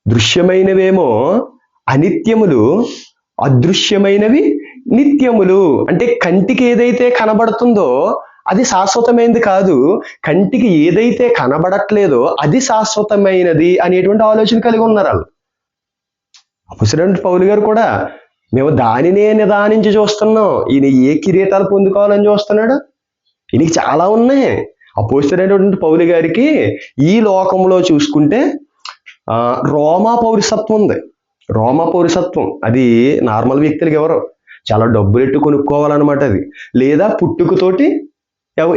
దృశ్యమైనవేమో అనిత్యములు, అదృశ్యమైనవి నిత్యములు. అంటే కంటికి ఏదైతే కనబడుతుందో అది శాశ్వతమైనది కాదు, కంటికి ఏదైతే కనబడట్లేదో అది శాశ్వతమైనది అనేటువంటి ఆలోచన కలిగి ఉన్నారు వాళ్ళు. అపోస్తలుడైన పౌలు గారు కూడా, మేము దానినే నిదానించి చూస్తున్నాం. ఈయన ఏ కిరీటాలు పొందుకోవాలని చూస్తున్నాడు? ఈయనకి చాలా ఉన్నాయి. అపోస్తలుడైనటువంటి పౌలు గారికి ఈ లోకంలో చూసుకుంటే రోమా పౌరసత్వం ఉంది. రోమా పౌరసత్వం అది నార్మల్ వ్యక్తులకి ఎవరు, చాలా డబ్బులు ఎట్టు కొనుక్కోవాలన్నమాట అది. లేదా పుట్టుకతోటి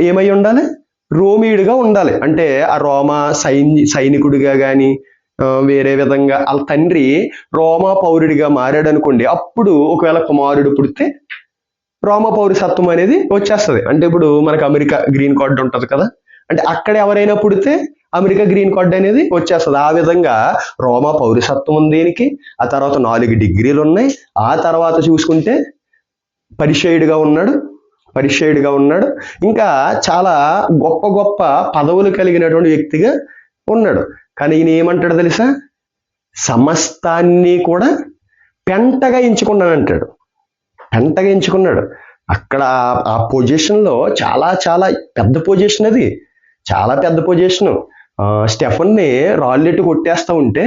ఏమై ఉండాలి? రోమీయుడిగా ఉండాలి. అంటే ఆ రోమా సైనికుడిగా కానీ వేరే విధంగా వాళ్ళ తండ్రి రోమా పౌరుడిగా మారాడు అనుకోండి, అప్పుడు ఒకవేళ కుమారుడు పుడితే రోమా పౌరసత్వం అనేది వచ్చేస్తుంది. అంటే ఇప్పుడు మనకు అమెరికా గ్రీన్ కార్డు ఉంటుంది కదా, అంటే అక్కడ ఎవరైనా పుడితే అమెరికా గ్రీన్ కార్డు అనేది వచ్చేస్తుంది. ఆ విధంగా రోమా పౌరసత్వం ఉంది దీనికి. ఆ తర్వాత 4 డిగ్రీలు ఉన్నాయి. ఆ తర్వాత చూసుకుంటే పరిచయుడిగా ఉన్నాడు. ఇంకా చాలా గొప్ప గొప్ప పదవులు కలిగినటువంటి వ్యక్తిగా ఉన్నాడు. కానీ ఈయన ఏమంటాడు తెలుసా? సమస్తాన్ని కూడా పెంటగా ఎంచుకున్నానంటాడు. పెంటగా ఎంచుకున్నాడు. అక్కడ ఆ పొజిషన్లో చాలా చాలా పెద్ద పొజిషన్, అది చాలా పెద్ద పొజిషను. స్టెఫన్ని రాళ్ళెట్టు కొట్టేస్తా ఉంటే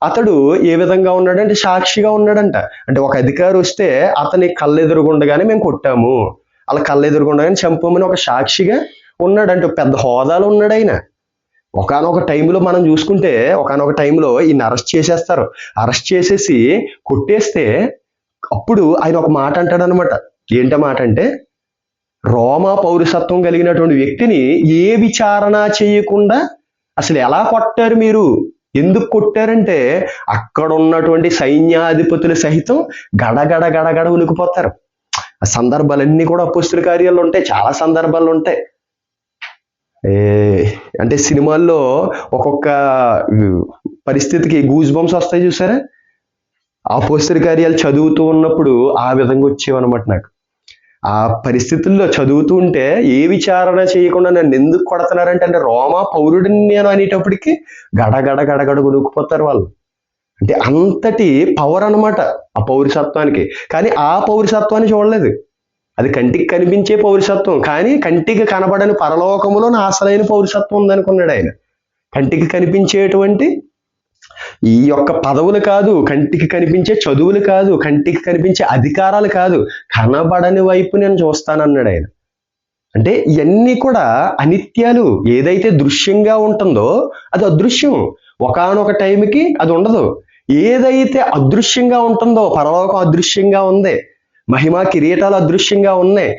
అతడు ఏ విధంగా ఉన్నాడంటే సాక్షిగా ఉన్నాడంట. అంటే ఒక అధికారి వస్తే అతని కళ్ళెదురుగుండగానే మేము కొట్టాము, అలా కళ్ళెదురుగుండగానే చంపామని ఒక సాక్షిగా ఉన్నాడంటే పెద్ద హోదాలో ఉన్నాడు ఆయన. ఒకానొక టైంలో మనం చూసుకుంటే, ఒకానొక టైంలో ఈయన అరెస్ట్ చేసేస్తారు. అరెస్ట్ చేసేసి కొట్టేస్తే అప్పుడు ఆయన ఒక మాట అంటాడు అనమాట. ఏంట మాట అంటే, రోమా పౌరసత్వం కలిగినటువంటి వ్యక్తిని ఏ విచారణ చేయకుండా అసలు ఎలా కొట్టారు మీరు? ఎందుకు కొట్టారంటే అక్కడ ఉన్నటువంటి సైన్యాధిపతులు సహితం గడగడ గడగడ ఉలికిపోతారు. ఆ సందర్భాలన్నీ కూడా అపోస్తలుల కార్యాల్లో ఉంటాయి, చాలా సందర్భాలు ఉంటాయి. అంటే సినిమాల్లో ఒక్కొక్క పరిస్థితికి గూజ్ బంప్స్ వస్తాయి చూసారా? అపోస్తలుల కార్యాలు చదువుతూ ఉన్నప్పుడు ఆ విధంగా వచ్చేవన్నమాట నాకు. ఆ పరిస్థితుల్లో చదువుతూ ఉంటే ఏ విచారణ చేయకుండా నన్ను ఎందుకు కొడుతున్నారంటే, అంటే రోమా పౌరుడిని నేను అనేటప్పటికి గడగడ గడగడ కొనుక్కుపోతారు వాళ్ళు. అంటే అంతటి పవర్ అనమాట ఆ పౌరసత్వానికి. కానీ ఆ పౌరసత్వాన్ని చూడలేదు. అది కంటికి కనిపించే పౌరసత్వం, కానీ కంటికి కనబడని పరలోకములో నా అసలైన పౌరసత్వం ఉందనుకున్నాడు ఆయన. కంటికి కనిపించేటువంటి ఈ యొక్క పదవులు కాదు, కంటికి కనిపించే చదువులు కాదు, కంటికి కనిపించే అధికారాలు కాదు, కనబడని వైపు నేను చూస్తానన్నాడు ఆయన. అంటే ఇవన్నీ కూడా అనిత్యాలు. ఏదైతే దృశ్యంగా ఉంటుందో అది అదృశ్యం. ఒకానొక టైంకి అది ఉండదు. ఏదైతే అదృశ్యంగా ఉంటుందో, పరలోకం అదృశ్యంగా ఉంది, మహిమ కిరీటాలు అదృశ్యంగా ఉన్నాయి,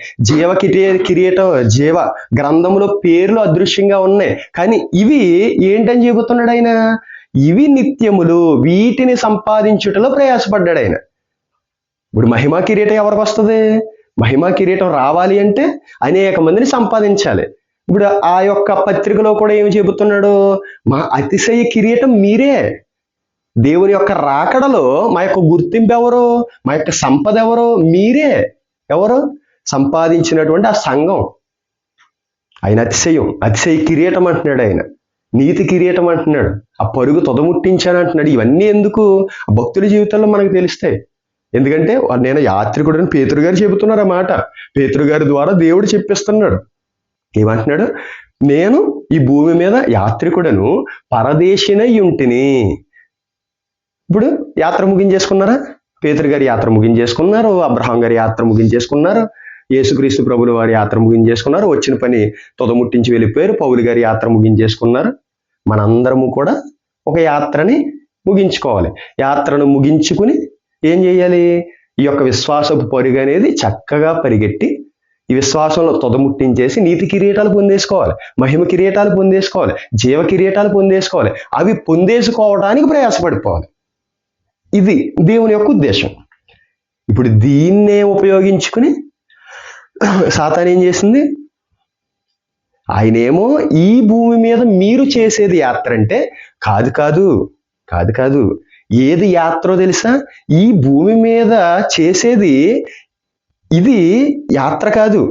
కిరీటం జీవ గ్రంథములో పేర్లు అదృశ్యంగా ఉన్నాయి. కానీ ఇవి ఏంటని చెబుతున్నాడు ఆయన? ఇవి నిత్యములు, వీటిని సంపాదించుటలో ప్రయాసపడ్డాడు ఆయన. ఇప్పుడు మహిమా కిరీటం ఎవరికి వస్తుంది? మహిమా కిరీటం రావాలి అంటే అనేక మందిని సంపాదించాలి. ఇప్పుడు ఆ యొక్క పత్రికలో కూడా ఏమి చెబుతున్నాడు? మా అతిశయ కిరీటం మీరే. దేవుని యొక్క రాకడలో మా యొక్క గుర్తింపు ఎవరు? మా యొక్క సంపద ఎవరు? మీరే. ఎవరు? సంపాదించినటువంటి ఆ సంఘం. ఆయన అతిశయ కిరీటం అంటున్నాడు, ఆయన నీతి కిరీటం అంటున్నాడు, ఆ పరుగు తొదముట్టించాను అంటున్నాడు. ఇవన్నీ ఎందుకు? భక్తుల జీవితంలో మనకు తెలుస్తాయి. ఎందుకంటే నేను యాత్రికుడని పేతురు గారు చెబుతున్నారు ఆ మాట. పేతురు గారి ద్వారా దేవుడు చెప్పిస్తున్నాడు. ఏమంటున్నాడు? నేను ఈ భూమి మీద యాత్రికుడను, పరదేశినై ఉంటిని. ఇప్పుడు యాత్ర ముగించేసుకున్నారా? పేతురు గారి యాత్ర ముగించేసుకున్నారు, అబ్రహాం గారి యాత్ర ముగించేసుకున్నారు, యేసుక్రీస్తు ప్రభుల వారి యాత్ర ముగించేసుకున్నారు, వచ్చిన పని తొదముట్టించి వెళ్ళిపోయారు, పౌలు గారి యాత్ర ముగించేసుకున్నారు. మనందరము కూడా ఒక యాత్రని ముగించుకోవాలి. యాత్రను ముగించుకుని ఏం చేయాలి? ఈ యొక్క విశ్వాసపు పరుగు అనేది చక్కగా పరిగెట్టి ఈ విశ్వాసంలో తొదముట్టించేసి నీతి కిరీటాలు పొందేసుకోవాలి, మహిమ కిరీటాలు పొందేసుకోవాలి, జీవ కిరీటాలు పొందేసుకోవాలి. అవి పొందేసుకోవడానికి ప్రయాసపడిపోవాలి. ఇది దేవుని యొక్క ఉద్దేశం. ఇప్పుడు దీన్నే ఉపయోగించుకుని సాతాను ఏం చేసింది? ఆయనేమో ఈ భూమి మీద మీరు చేసేది యాత్ర అంటే కాదు. ఏది యాత్రో తెలుసా? ఈ భూమి మీద చేసేది ఇది యాత్ర కాదు.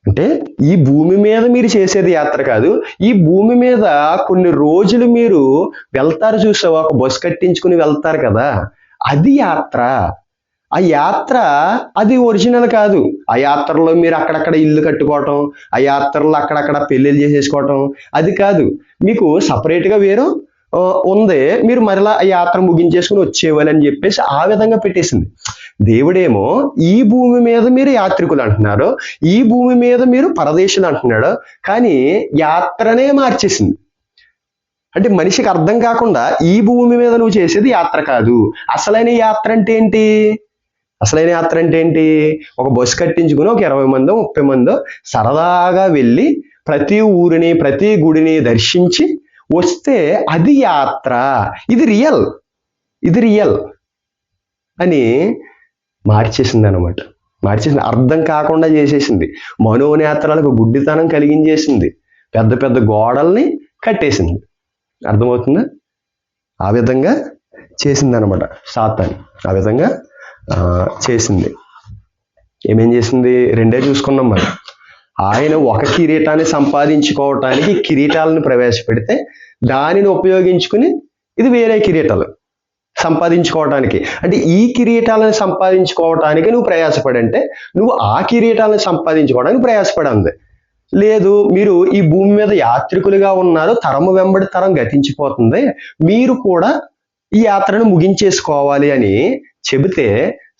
అంటే ఈ భూమి మీద మీరు చేసేది యాత్ర కాదు. ఈ భూమి మీద కొన్ని రోజులు మీరు వెళ్తారు, చూసావా? ఒక బస్సు కట్టించుకుని వెళ్తారు కదా, అది యాత్ర. ఆ యాత్ర అది ఒరిజినల్ కాదు. ఆ యాత్రలో మీరు అక్కడక్కడ ఇల్లు కట్టుకోవటం, ఆ యాత్రలో అక్కడక్కడ పెళ్ళిళ్ళు చేసేసుకోవటం, అది కాదు. మీకు సపరేట్గా వేరు ఉంది. మీరు మరలా ఆ యాత్ర ముగించేసుకుని వచ్చేవాళ్ళని చెప్పేసి ఆ విధంగా పెట్టేసింది. దేవుడేమో ఈ భూమి మీద మీరు యాత్రికులు అంటున్నారు, ఈ భూమి మీద మీరు పరదేశులు అంటున్నాడు. కానీ యాత్రనే మార్చేసింది. అంటే మనిషికి అర్థం కాకుండా ఈ భూమి మీద నువ్వు చేసేది యాత్ర కాదు. అసలైన యాత్ర అంటే ఏంటి? ఒక బస్సు కట్టించుకుని ఒక 20 మందో 30 మందో సరదాగా వెళ్ళి ప్రతి ఊరిని ప్రతి గుడిని దర్శించి వస్తే అది యాత్ర. ఇది రియల్ అని మార్చేసింది అనమాట. అర్థం కాకుండా చేసేసింది. మనోనేత్రాలకు గుడ్డితనం కలిగించేసింది. పెద్ద పెద్ద గోడల్ని కట్టేసింది. అర్థమవుతుందా? ఆ విధంగా చేసింది అనమాట సాతాను. ఆ విధంగా చేసింది. ఏమేం చేసింది? రెండే చూసుకున్నాం మనం. ఆయన ఒక కిరీటాన్ని సంపాదించుకోవటానికి కిరీటాలను ప్రవేశపెడితే దానిని ఉపయోగించుకుని ఇది వేరే కిరీటాలు సంపాదించుకోవటానికి. అంటే ఈ కిరీటాలను సంపాదించుకోవటానికి నువ్వు ప్రయాసపడంటే నువ్వు ఆ కిరీటాలను సంపాదించుకోవడానికి ప్రయాసపడింది లేదు. మీరు ఈ భూమి మీద యాత్రికులుగా ఉన్నారు, తరము వెంబడి తరం గతించిపోతుంది, మీరు కూడా ఈ యాత్రను ముగించేసుకోవాలి అని చెబితే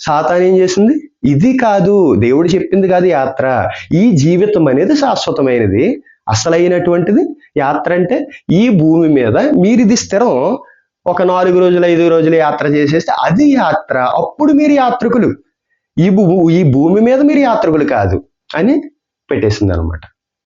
సాతాను ఏం చేసింది? ఇది కాదు, దేవుడు చెప్పింది కాదు యాత్ర. ఈ జీవితం అనేది శాశ్వతమైనది, అసలైనటువంటిది. యాత్ర అంటే ఈ భూమి మీద మీరు ఇది స్థిరం, ఒక 4 రోజులు 5 రోజులు యాత్ర చేసేస్తే అది యాత్ర. అప్పుడు మీరు యాత్రికులు. ఈ భూమి మీద మీరు యాత్రికులు కాదు అని పెట్టేసింది అనమాట.